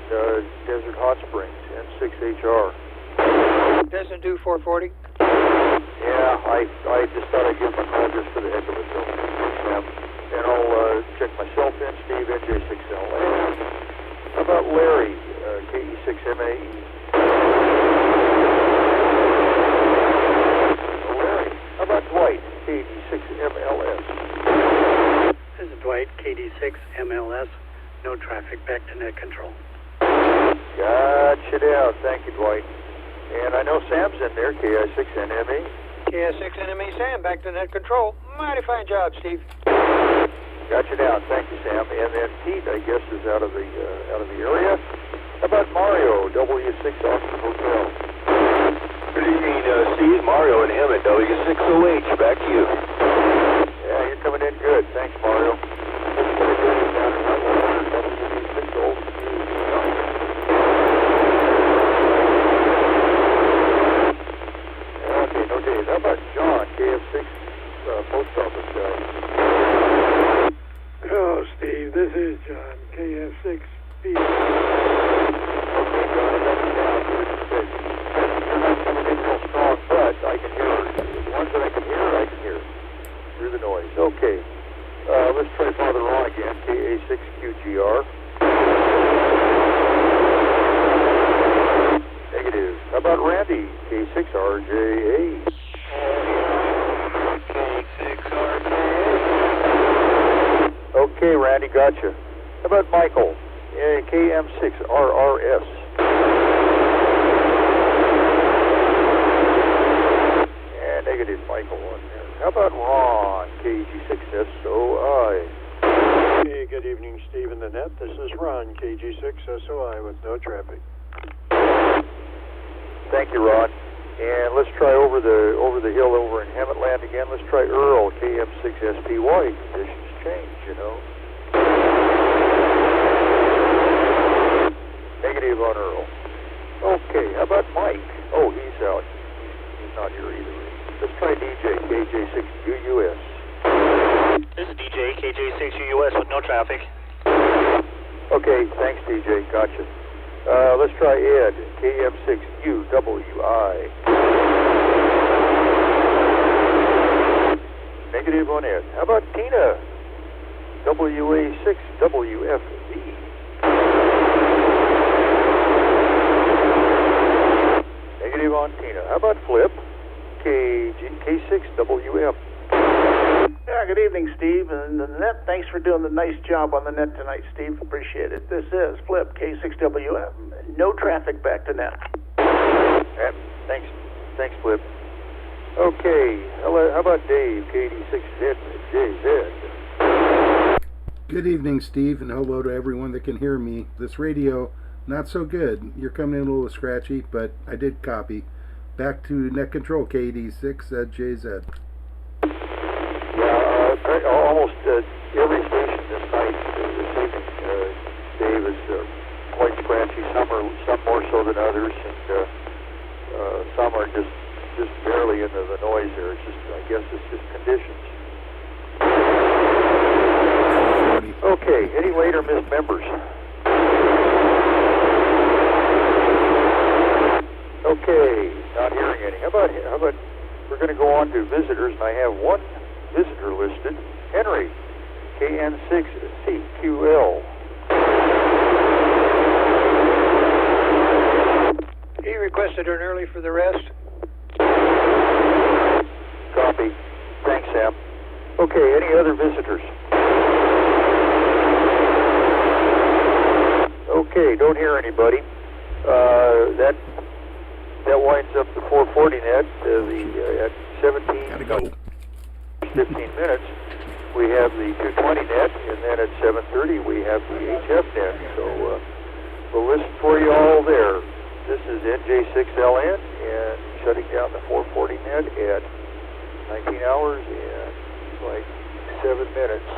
Desert Hot Springs, N6HR. Doesn't do 440. Yeah, I just thought I'd give him a call just for the heck of it. So, and I'll check myself in, Steve, NJ6LA. How about Larry, KE6MAE? Larry. How about Dwight, KD6MLS? This is Dwight, KD6MLS. No traffic, back to net control. Gotcha down. Thank you, Dwight. And I know Sam's in there, KI6NME. KS6NME Sam, back to net control. Mighty fine job, Steve. Got you down. Thank you, Sam. And then Pete, I guess, is out of the area. How about Mario, W6 Austin Hotel? Good evening, Steve. Mario and him at W6OH. Back to you. Yeah, you're coming in good. Thanks, Mario. Okay, no days. How about John, KF6 post office guy? Hello, Steve. This is John, KF6B. Okay, John, I got you down. You're not coming in real strong, but I can hear the ones that I can hear through the noise. Okay. Let's try Father Ron again, KA6QGR. Negative. How about Randy, K6RJA? Okay, Randy, gotcha. How about Michael, KM6RRS? And negative, Michael on there. How about Ron, KG6SOI? Hey, good evening, Steve in the net. This is Ron, KG6SOI with no traffic. Thank you, Ron. And let's try over the hill over in Hemetland again. Let's try Earl, KM6SPY. Conditions change, you know. Negative on Earl. Okay, how about Mike? Oh, he's out. He's not here either. Let's try DJ, KJ6UUS. This is DJ, KJ6UUS with no traffic. Okay, thanks, DJ. Gotcha. Let's try Ed, KM6UWI. Negative on Ed. How about Tina, WA6WFV? Negative on Tina. How about Flip, K6WM? Yeah, good evening, Steve. And the net, thanks for doing the nice job on the net tonight, Steve. Appreciate it. This is Flip, K6WM. No traffic, back to net. Yeah, thanks, Flip. Okay, how about Dave, KD6JZ? Good evening, Steve, and hello to everyone that can hear me. This radio, not so good. You're coming in a little scratchy, but I did copy. Back to net control, KD6JZ. Almost every station this night, this evening, Dave, is quite scratchy. Some more so than others, and some are just barely really into the noise there. It's just, I guess it's just conditions. Okay, any late or missed members? Okay, not hearing any. How about we're going to go on to visitors, and I have one visitor listed, Henry, KN6CQL. He requested an early for the rest. Copy. Thanks, Sam. Okay, any other visitors? Okay, don't hear anybody. That winds up the 440 net. At 15 minutes, we have the 220 net, and then at 7:30 we have the HF net. So we'll listen for you all there. This is NJ6LN and shutting down the 440 net at 19 hours and like 7 minutes.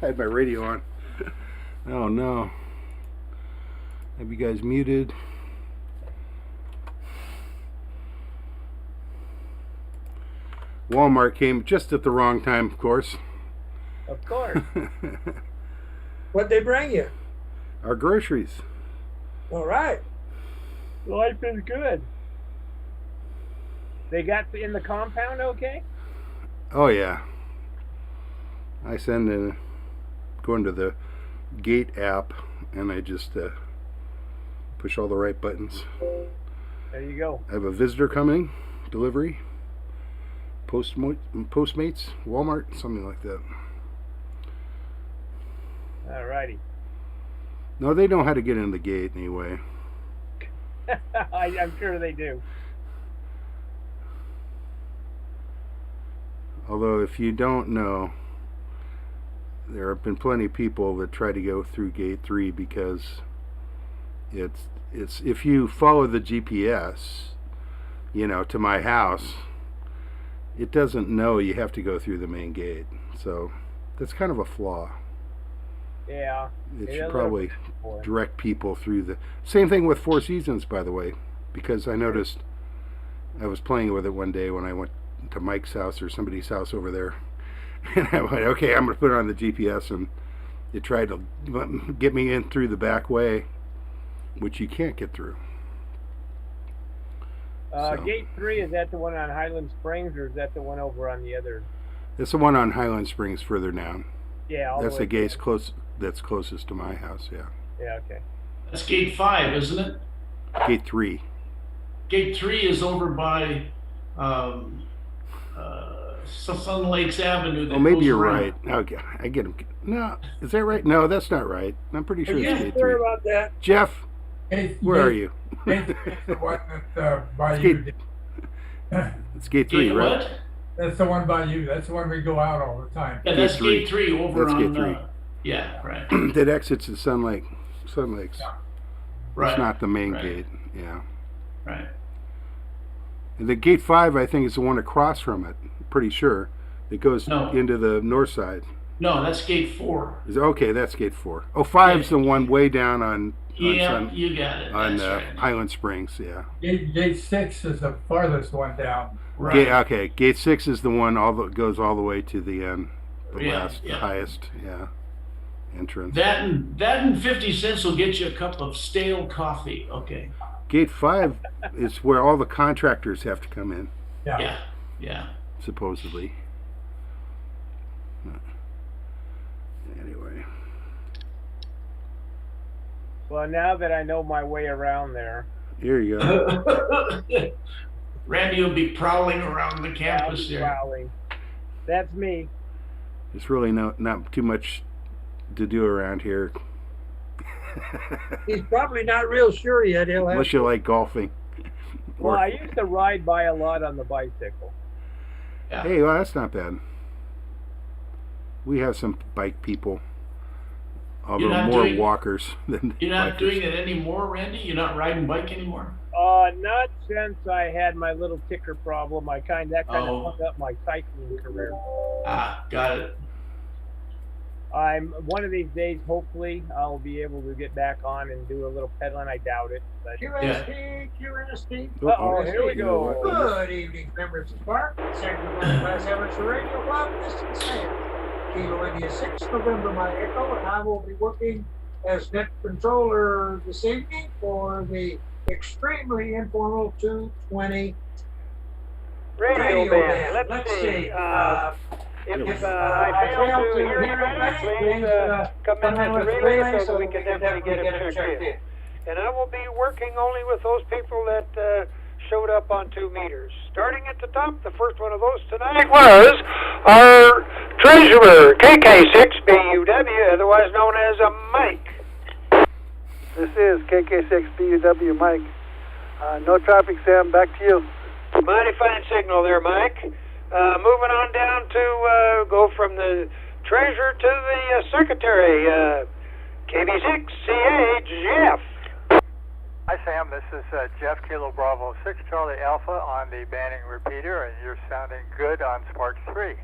I had my radio on. Oh no. Have you guys muted? Walmart came just at the wrong time, of course. Of course. What'd they bring you? Our groceries. All right. Life is good. They got in the compound okay? Oh yeah. I send in, go into the gate app, and I just push all the right buttons. There you go. I have a visitor coming, delivery, Postmates, Walmart, something like that. Alrighty. No, they know how to get in the gate anyway. I'm sure they do. Although, if you don't know, there have been plenty of people that try to go through gate 3 because it's if you follow the GPS, you know, to my house, it doesn't know you have to go through the main gate. So that's kind of a flaw. Yeah. It should probably direct people through the same thing with Four Seasons, by the way, because I noticed I was playing with it one day when I went to Mike's house or somebody's house over there, and I went, okay, I'm going to put it on the GPS, and it tried to get me in through the back way, which you can't get through. Gate 3, is that the one on Highland Springs, or is that the one over on the other? It's the one on Highland Springs further down. Yeah, that's the gate that's closest to my house. Yeah. Yeah. Okay. That's gate 5, isn't it? Gate 3. Gate 3 is over by Sun Lakes Avenue. Oh, maybe you're right. Okay, I get them. No, is that right? No, that's not right. I'm pretty sure it's gate 3. Sorry about that. Jeff, where are you? It's the one that by you. It's gate 3, right? What? That's the one by you. That's the one we go out all the time. Yeah, that's gate 3 over that's on. Gate 3. Yeah, right. That exits to Sun Lakes. Yeah. Right. It's not the main right. gate. Yeah. Right. And the gate 5, I think, is the one across from it. Pretty sure it goes into the north side. No, that's gate 4. Okay, that's gate 4. Oh, 5's the one way down on. Yeah, you got it. On right. Highland Springs, yeah. Gate 6 is the farthest one down. Right. Okay, gate 6 is the one goes all the way to the end, the highest, entrance. That and 50 cents will get you a cup of stale coffee. Okay. Gate 5 is where all the contractors have to come in. Yeah. Supposedly. Anyway. Well, now that I know my way around there. Here you go. Randy will be prowling around the campus there. Prowling. That's me. There's really not too much to do around here. He's probably not real sure yet. Unless you like golfing. Well, I used to ride by a lot on the bicycle. Yeah. Hey, well, that's not bad. We have some bike people. Although more walkers than You're not bikers. doing it anymore, Randy? You're not riding bike anymore? Not since I had my little ticker problem. That kind of hung up my cycling career. Ah, got it. One of these days, hopefully, I'll be able to get back on and do a little pedaling. I doubt it. But QST. Uh-oh, here we go. Good evening, members of SPARC, Second Class Amateur Radio Club. This is Sam. Kilo India 6, November, my echo, and I will be working as net controller this evening for the extremely informal 220 radio band. Let's see. If I fail to hear it, please come in with the relay so we can definitely get it checked in. And I will be working only with those people that showed up on 2 meters. Starting at the top, the first one of those tonight was our treasurer, KK6BUW, otherwise known as a Mike. This is KK6BUW Mike. No traffic, Sam. Back to you. Mighty fine signal there, Mike. Moving on down to go from the treasurer to the secretary. KB6CA, Jeff. Hi, Sam. This is Jeff, Kilo Bravo 6 Charlie Alpha on the Banning repeater, and you're sounding good on SPARC 3.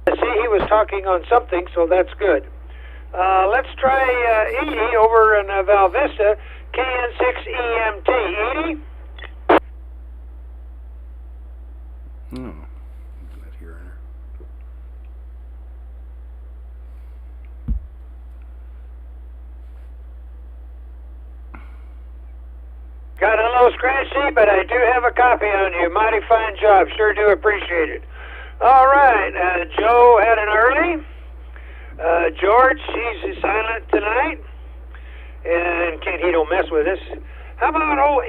This see he was talking on something, so that's good. Let's try Edie over in Val Vista, KN6EMT. Edie? Oh, not hearing her. Got a little scratchy, but I do have a copy on you. Mighty fine job. Sure do appreciate it. All right, Joe had an early. George, he's silent tonight. And he don't mess with us. How about old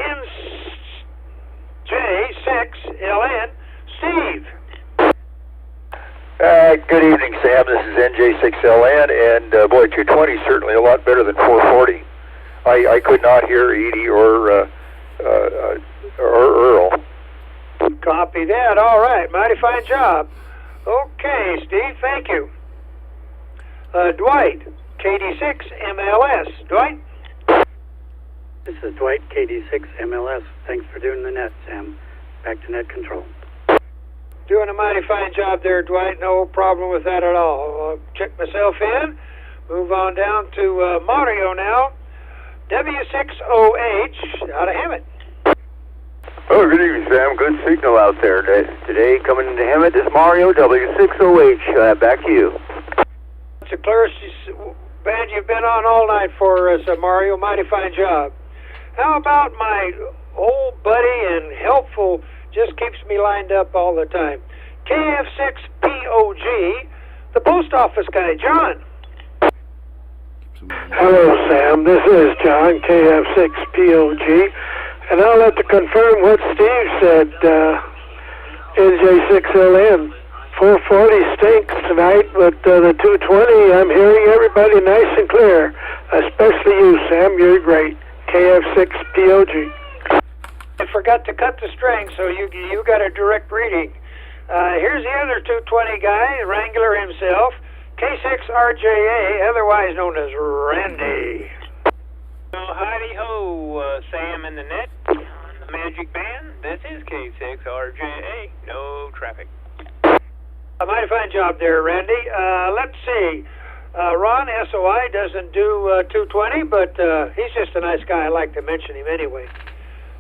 NJ6LN, Steve? Good evening, Sam. This is NJ6LN, and boy, 220 is certainly a lot better than 440. I could not hear Edie or Earl. Copy that. All right. Mighty fine job. Okay, Steve. Thank you. Dwight, KD6 MLS. Dwight? This is Dwight, KD6 MLS. Thanks for doing the net, Sam. Back to net control. Doing a mighty fine job there, Dwight. No problem with that at all. I'll check myself in. Move on down to Mario now. W6OH out of Hemet. Oh, good evening, Sam. Good signal out there today. Coming into Hemet, this is Mario, W6OH. Back to you. It's the clearest band you've been on all night for us, Mario. Mighty fine job. How about my old buddy and helpful, just keeps me lined up all the time, KF6POG, the post office guy, John. Hello, Sam. This is John, KF6POG. And I'll have to confirm what Steve said, NJ6LN. 440 stinks tonight, but the 220, I'm hearing everybody nice and clear. Especially you, Sam. You're great. KF6POG. I forgot to cut the string, so you got a direct reading. Here's the other 220 guy, Wrangler himself, K6RJA, otherwise known as Randy. Howdy ho, Sam in the net, the Magic Band. This is K6RJA, no traffic. A mighty fine job there, Randy. Let's see. Ron SOI doesn't do 220, but he's just a nice guy. I like to mention him anyway.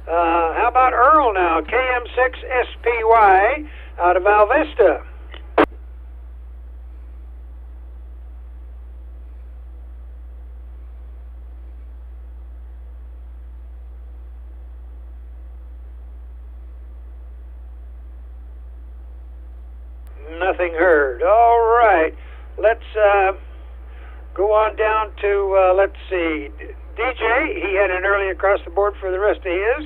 How about Earl now? KM6SPY out of Val Vista. Nothing heard. All right. Let's go on down to, let's see, DJ. He had an early across the board for the rest of his.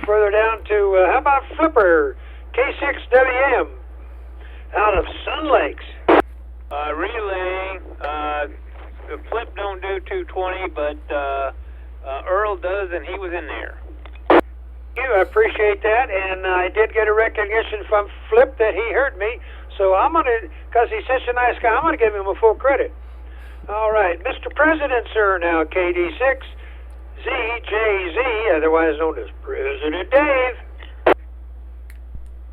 Further down to, how about Flipper, K6WM, out of Sun Lakes. Relay, the Flip don't do 220, but Earl does, and he was in there. I appreciate that, and I did get a recognition from Flip that he heard me, so I'm going to, because he's such a nice guy, I'm going to give him a full credit. All right, Mr. President, sir, now KD6, ZJZ, otherwise known as President Dave.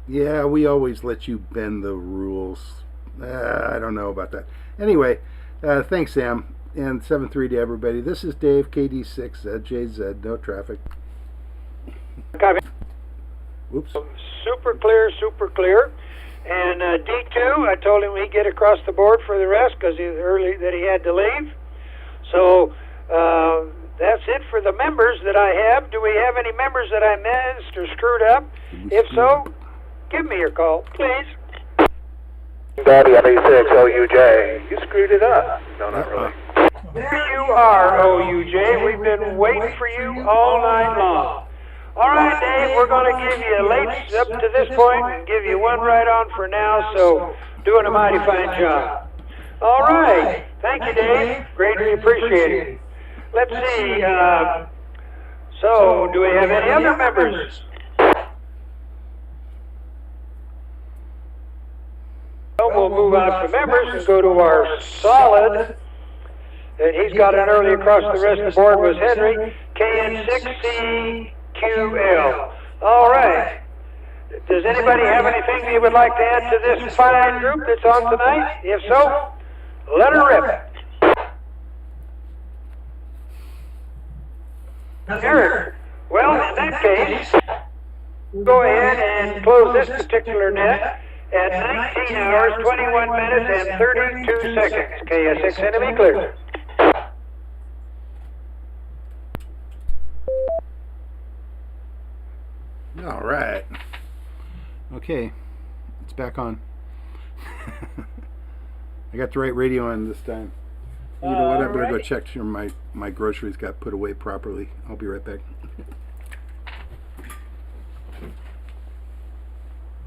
Yeah, we always let you bend the rules. I don't know about that. Anyway, thanks, Sam, and 7-3 to everybody. This is Dave, KD6, ZJZ, no traffic. Copy. Oops. Super clear, super clear. And D2, I told him he'd get across the board for the rest because he was early that he had to leave. So that's it for the members that I have. Do we have any members that I missed or screwed up? If so, give me your call, please. Daddy, LA6OUJ. You screwed it up. No, not really. There you are, OUJ. We've been waiting for you all night long. All right, Dave, we're going to give you late up to this point and give you one right on for now, so doing a mighty fine job. All right. Thank you, Dave. Greatly appreciated. Let's see. So, do we have any other members? Well, we'll move on from members and go to our solid. And he's got an early across the rest of the board was Henry, KN6C. QL. All right. The Does anybody have anything they would like to add to this fine group that's on tonight? If so, let her rip. Eric, well, in that case, go ahead and close this particular net at 19 hours, 21 minutes, and 32 seconds. KS6 enemy clear. All right. Okay, it's back on. I got the right radio on this time. You know what? I better go check sure my groceries got put away properly. I'll be right back.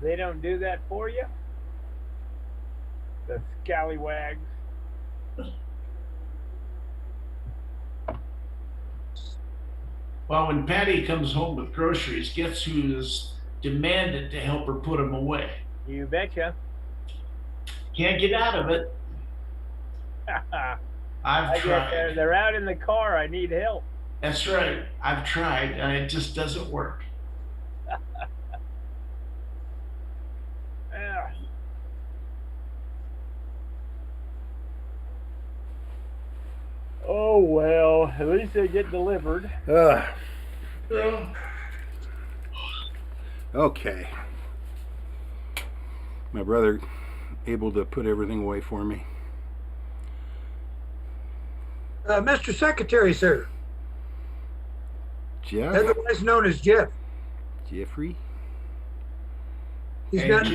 They don't do that for you? The scallywags. Well, when Patty comes home with groceries, guess who is demanded to help her put them away? You betcha. Can't get out of it. I've tried. They're out in the car. I need help. That's right. I've tried, and it just doesn't work. Yeah. Oh well, at least they get delivered. Okay. My brother able to put everything away for me. Mr. Secretary, sir. Jeff? Otherwise known as Jeff. Jeffrey? He's not.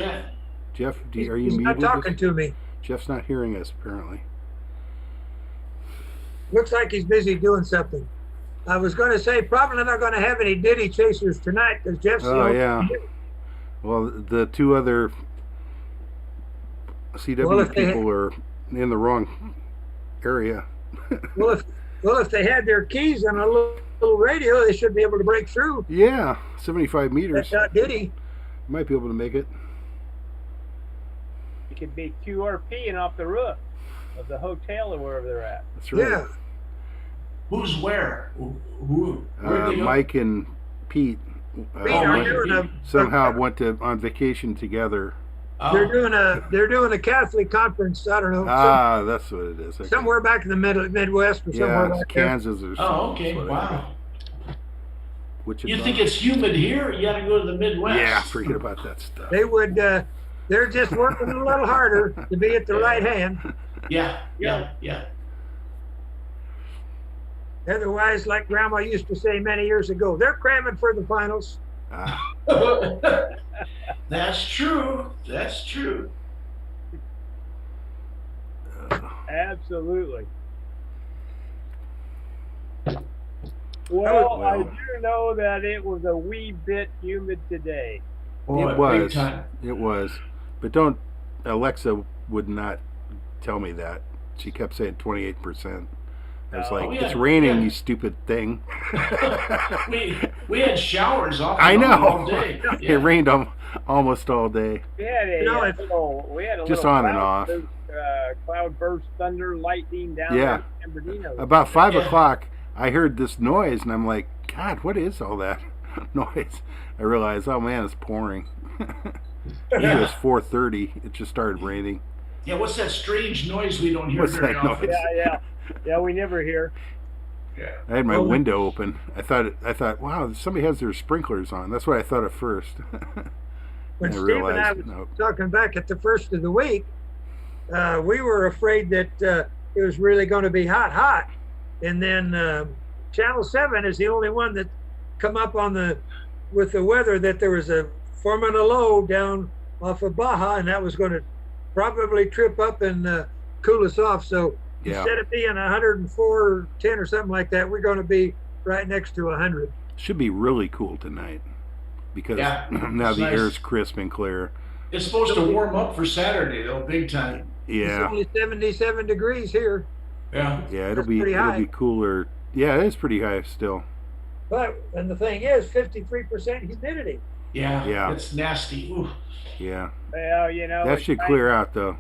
Jeff, are you He's muted? not talking to me. Jeff's not hearing us, apparently. Looks like he's busy doing something. I was going to say probably not going to have any ditty chasers tonight because Jeff's. Oh yeah. Well, the two other CW people are in the wrong area. well, if they had their keys and a little radio, they should be able to break through. Yeah, 75 meters. That's not ditty. Might be able to make it. You could be QRPing off the roof of the hotel or wherever they're at. That's right. Yeah. Who's where? Mike and Pete somehow went on vacation together. Oh. They're doing a Catholic conference. I don't know. That's what it is. Okay. Somewhere back in the Midwest or somewhere back Kansas there. or something. Oh, okay. Wow. Wichita. You think it's humid here? You got to go to the Midwest. Yeah, forget about that stuff. They would. They're just working a little harder to be at the right hand. Yeah. Otherwise, like Grandma used to say many years ago, they're cramming for the finals. That's true. That's true. Absolutely. Well, I do know that it was a wee bit humid today. Boy, it was. But Alexa would not tell me that. She kept saying 28%. I was like, it's raining, you stupid thing. we had showers off I know. all day. Yeah. It rained almost all day. We had a just on and off. Cloud burst, thunder, lightning down in San Bernardino. About 5 o'clock, I heard this noise, and I'm like, God, what is all that noise? I realized, oh man, it's pouring. It was 4:30. It just started raining. Yeah, what's that strange noise we don't hear very often? Yeah, we never hear. Yeah. I had my window open. I thought, wow, somebody has their sprinklers on. That's what I thought at first. When Steve and I was talking back at the first of the week, we were afraid that it was really going to be hot. And then Channel 7 is the only one that come up with the weather that there was forming a low down off of Baja, and that was going to probably trip up and cool us off. So instead of being 104.10 or something like that, we're going to be right next to 100. Should be really cool tonight because now the air's crisp and clear. It's supposed to warm up for Saturday though, big time. Yeah. It's only 77 degrees here. Yeah. Yeah, it'll be cooler. Yeah, it is pretty high still. And the thing is, 53% humidity. Yeah. It's nasty. Ooh. Yeah. Well, that should clear out though.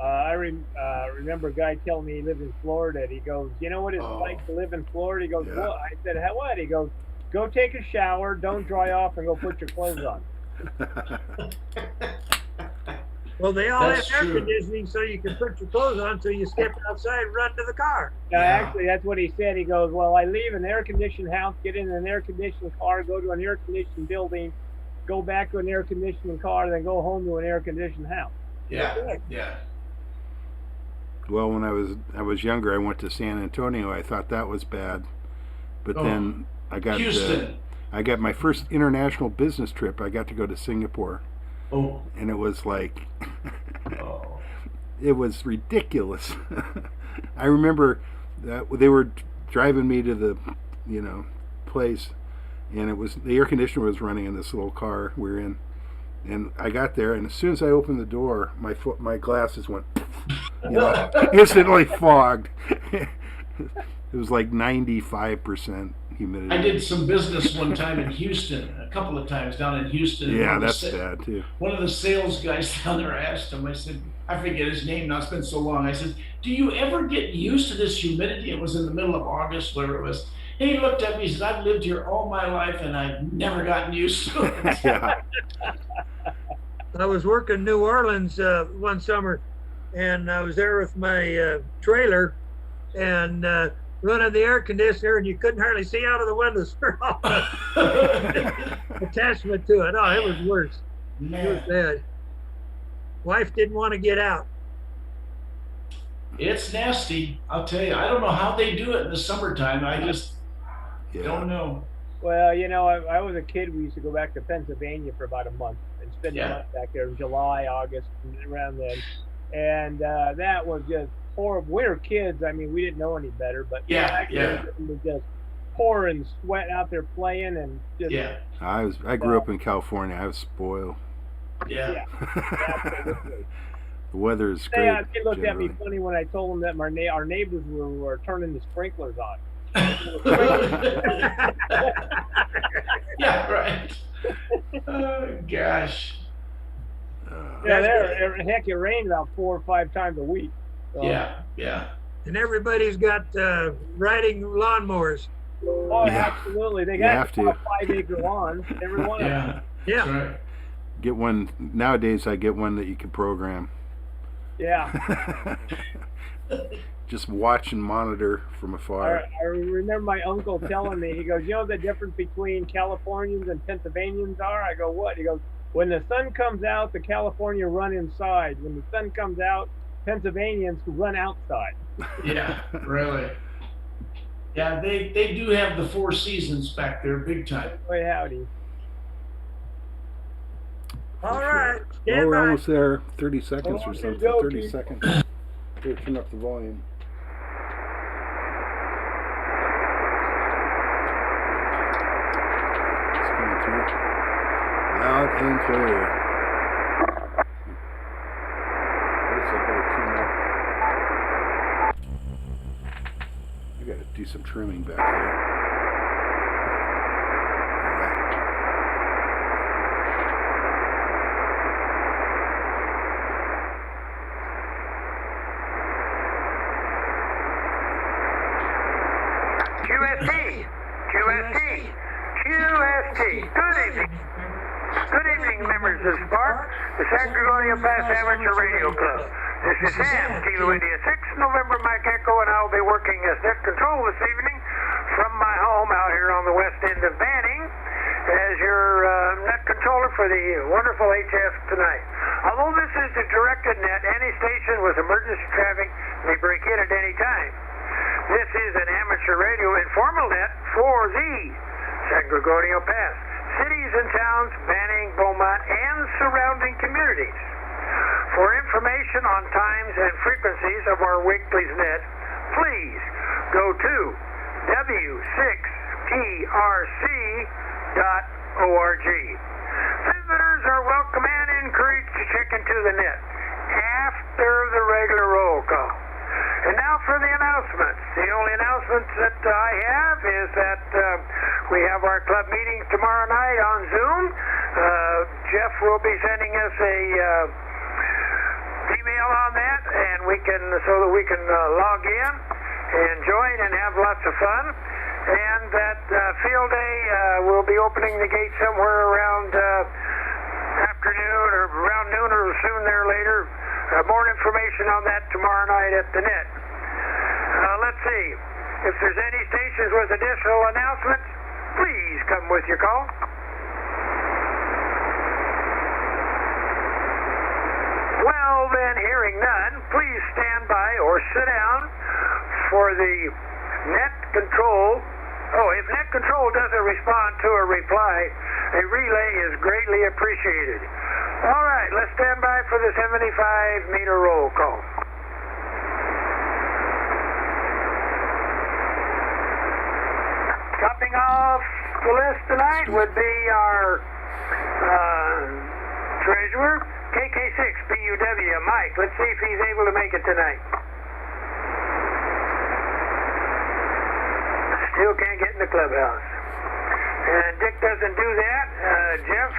I remember a guy telling me he lived in Florida. And he goes, "You know what it's like to live in Florida?" He goes, "What?" I said, "What?" He goes, "Go take a shower, don't dry off, and go put your clothes on." Well, they all That's have air true. conditioning, so you can put your clothes on till you step outside and run to the car. Yeah, actually, that's what he said. He goes, well, I leave an air-conditioned house, get in an air-conditioned car, go to an air-conditioned building, go back to an air-conditioned car, then go home to an air-conditioned house. Yeah, yeah. Well, when I was younger, I went to San Antonio. I thought that was bad, but then I got Houston. I got my first international business trip. I got to go to Singapore. Oh. And it was like, it was ridiculous. I remember that they were driving me to the, place, and it was the air conditioner was running in this little car we were in, and I got there, and as soon as I opened the door, my glasses went, instantly fogged. It was like 95% humidity. I did some business one time in Houston, a couple of times down in Houston. Yeah, that's bad too. One of the sales guys down there, I asked him, I said, I forget his name now, it's been so long. I said, do you ever get used to this humidity? It was in the middle of August, whatever it was. And he looked at me, he said, I've lived here all my life and I've never gotten used to it. Yeah. I was working in New Orleans one summer, and I was there with my trailer, and running the air conditioner, and you couldn't hardly see out of the windows for all the attachment to it. Oh, it was worse. It was bad. Wife didn't want to get out. It's nasty, I'll tell you. I don't know how they do it in the summertime. I just don't know. Well, I was a kid. We used to go back to Pennsylvania for about a month and spend a month back there in July, August, and around then. And that was just horrible. We were kids. I mean, we didn't know any better, but it was just pouring sweat out there playing and just. Yeah. I grew up in California. I was spoiled. Yeah. The weather is great. Yeah, they looked at me funny when I told them that our neighbors were turning the sprinklers on. Yeah, right. Oh gosh. Heck, it rained about 4 or 5 times a week. So. Yeah. And everybody's got riding lawnmowers. Oh, yeah. Absolutely. They got 5-acre lawns, every one of them. Yeah. That's right. Get one nowadays. I get one that you can program. Yeah. Just watch and monitor from afar. I remember my uncle telling me, he goes, you know the difference between Californians and Pennsylvanians are? I go, what? He goes, when the sun comes out, the California run inside. When the sun comes out, Pennsylvanians run outside. Yeah, really. Yeah, they do have the 4 seasons back there, big time. Boy, howdy. All right. We're almost there. 30 seconds or something. 30 Okey-dokey. seconds. Here, turn up the volume. It's coming through. Loud and clear. I guess I better tune up. I gotta do some trimming back there. QST. Good evening. Good evening, members of SPARC, the San Gorgonio Pass Amateur Radio Club. This is Sam, Kilo India 6, November Mike Echo, and I'll be working as net control this evening from my home out here on the west end of Banning as your net controller for the wonderful HF tonight. Although this is a directed net, any station with emergency traffic may break in at any time. This is an amateur radio informal net for the San Gorgonio Pass, cities and towns, Banning, Beaumont, and surrounding communities. For information on times and frequencies of our weekly's net, please go to w6prc.org. Visitors are welcome and encouraged to check into the net after the regular roll call. And now for the announcements. The only announcements that I have is that we have our club meeting tomorrow night on Zoom. Jeff will be sending us a email on that, and so that we can log in and join and have lots of fun. And that field day will be opening the gate somewhere around afternoon or around noon or soon there later. More information on that tomorrow night at the net. Let's see. If there's any stations with additional announcements, please come with your call. Well, then, hearing none, please stand by or sit down for the net control. Oh, if net control doesn't respond to a reply, a relay is greatly appreciated. All right, let's stand by for the 75-meter roll call. Topping off the list tonight would be our treasurer, KK6 PUW, Mike. Let's see if he's able to make it tonight. Still can't get in the clubhouse. And Dick doesn't do that. Jeff,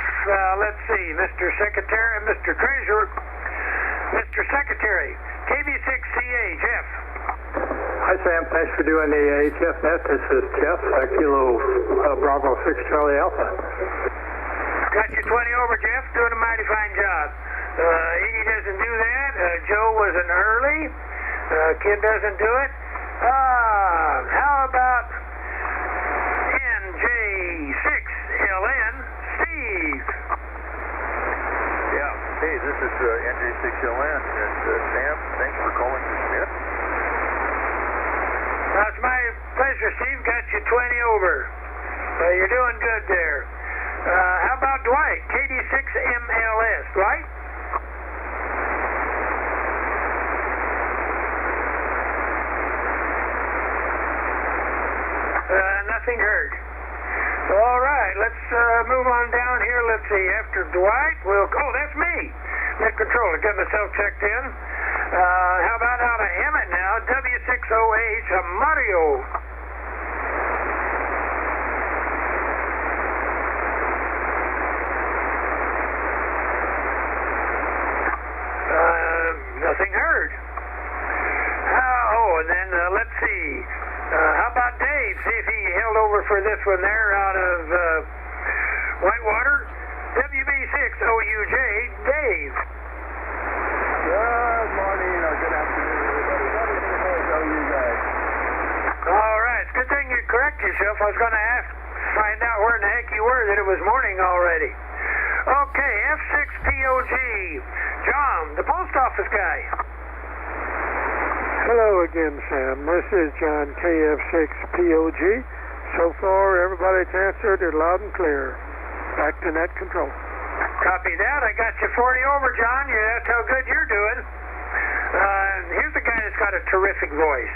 let's see, Mr. Secretary and Mr. Treasurer. Mr. Secretary, KB6CA, Jeff. Hi, Sam. Thanks for doing the HFNet. This is Jeff, Kilo Bravo 6 Charlie Alpha. Got you 20 over, Jeff. Doing a mighty fine job. Edie doesn't do that. Joe wasn't early. Ken doesn't do it. How about NJ6LN, Steve? Yeah. Hey, this is NJ6LN. And Sam, thanks for calling this net. It's my pleasure, Steve. Got you 20 over. You're doing good there. How about Dwight? KD6MLS. Dwight? Nothing heard. All right, let's move on down here. Let's see. After Dwight, oh, that's me. Net controller. Get myself checked in. How about out of Emmett now? W6OH, Mario. Nothing heard. And then let's see. How about Dave? See if he held over for this one there out of Whitewater. WB6OUJ, Dave. Good morning or good afternoon, everybody. What in the heck are you guys? All right. It's a good thing you correct yourself. I was going to find out where in the heck you were, that it was morning already. Okay, F6POG. John, the post office guy. Hello again, Sam. This is John, KF6POG. So far, everybody's answered it loud and clear. Back to net control. Copy that. I got you 40 over, John. Yeah, that's how good you're doing. Here's a guy that's got a terrific voice.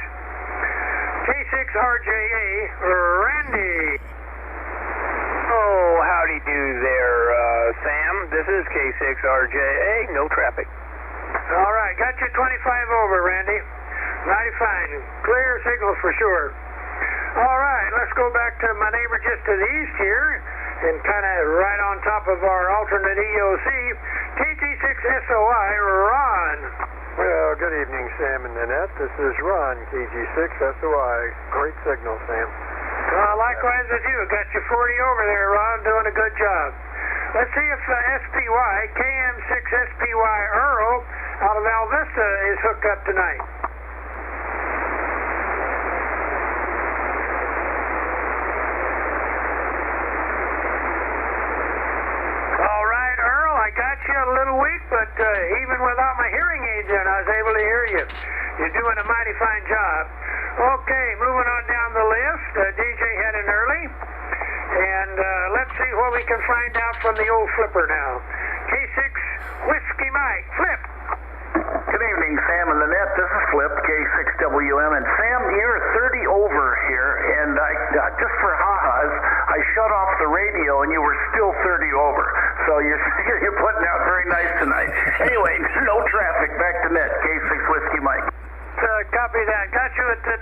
K6RJA, Randy. Oh, howdy do there, Sam. This is K6RJA, no traffic. All right, got you 25 over, Randy. Mighty fine. Clear signal for sure. All right, let's go back to my neighbor just to the east here, and kind of right on top of our alternate EOC, KG6SOI, Ron. Well, good evening, Sam and Nanette. This is Ron, KG6SOI. Great signal, Sam. Likewise with you. Got you 40 over there, Ron. Doing a good job. Let's see if SPY, KM6SPY Earl out of Alvista is hooked up tonight. All right, Earl, I got you a little weak, but even without my hearing aids in, I was able to hear you. You're doing a mighty fine job. Okay, moving on down the list. DJ heading early. And let's see what we can find out from the old flipper now. K6 Whiskey Mike, Flip. Good evening, Sam and Lynette. This is Flip, K6WM. And Sam, you're 30 over here, and I just for ha-has, I shut off the radio, and you were still 30 over. So you're putting out very nice tonight. Anyway, no traffic. Back to net, K6 Whiskey Mike. Copy that. Got you at 25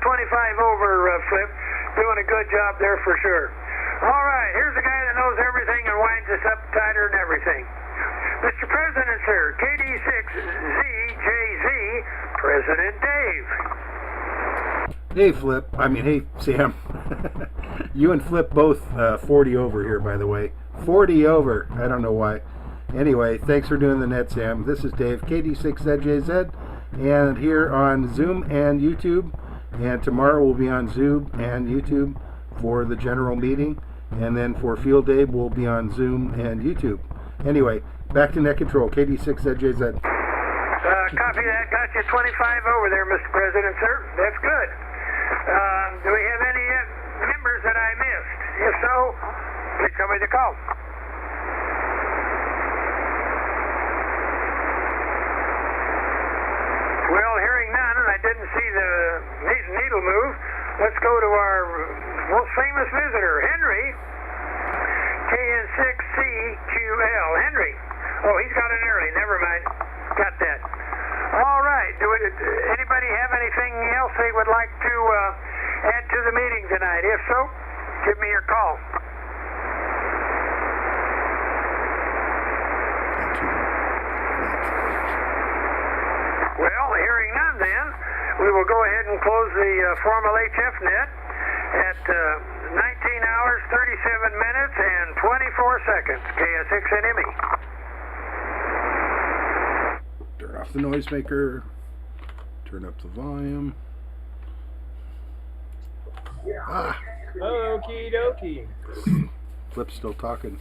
over, Flip. Doing a good job there for sure. All right, here's a guy that knows everything and winds us up tighter and everything. Mr. President, sir, KD6ZJZ, President Dave. Hey, Flip. Hey, Sam. You and Flip both 40 over here, by the way. 40 over. I don't know why. Anyway, thanks for doing the net, Sam. This is Dave, KD6ZJZ, and here on Zoom and YouTube. And tomorrow we'll be on Zoom and YouTube for the general meeting. And then for Field Day, we'll be on Zoom and YouTube. Anyway, back to net control, KD6ZJZ. Copy that. Got you 25 over there, Mr. President, sir. That's good. Do we have any members that I missed? If so, please tell me to call. Well, hearing none, and I didn't see the needle move, let's go to our most famous visitor, Henry, KN6CQL. Henry. Oh, he's got an early. Never mind. Got that. All right. Anybody have anything else they would like to add to the meeting tonight? If so, give me your call. Well, hearing none then, we will go ahead and close the formal HF net at 19 hours, 37 minutes, and 24 seconds. KS6NME. Turn off the noisemaker. Turn up the volume. Okie dokie. Flip's still talking.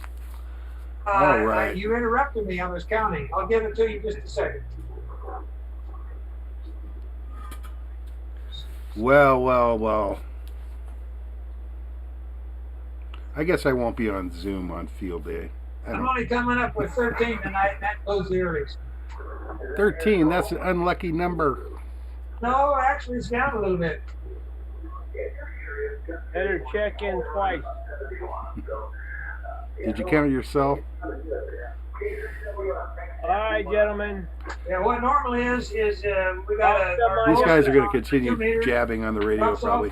All right. You interrupted me. I was counting. I'll give it to you just a second. Well. I guess I won't be on Zoom on Field Day. I'm only coming up with 13 tonight, and that goes the earliest. 13, that's an unlucky number. No, actually, it's down a little bit. Better check in twice. Did you count yourself? All right, gentlemen. Yeah, what normally is we got a... These guys are going to continue jabbing on the radio probably.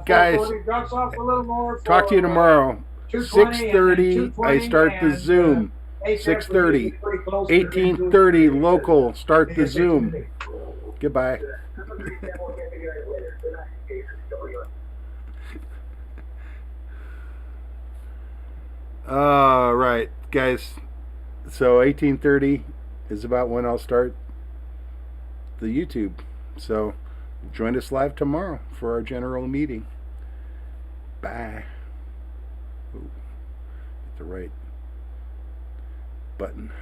Guys, drops off a little more talk to you tomorrow. 6:30, I start the Zoom. 6:30, 18:30 local, start the Zoom. Goodbye. All right, guys. So 18:30 is about when I'll start the YouTube. So join us live tomorrow for our general meeting. Bye. Ooh, hit the right button.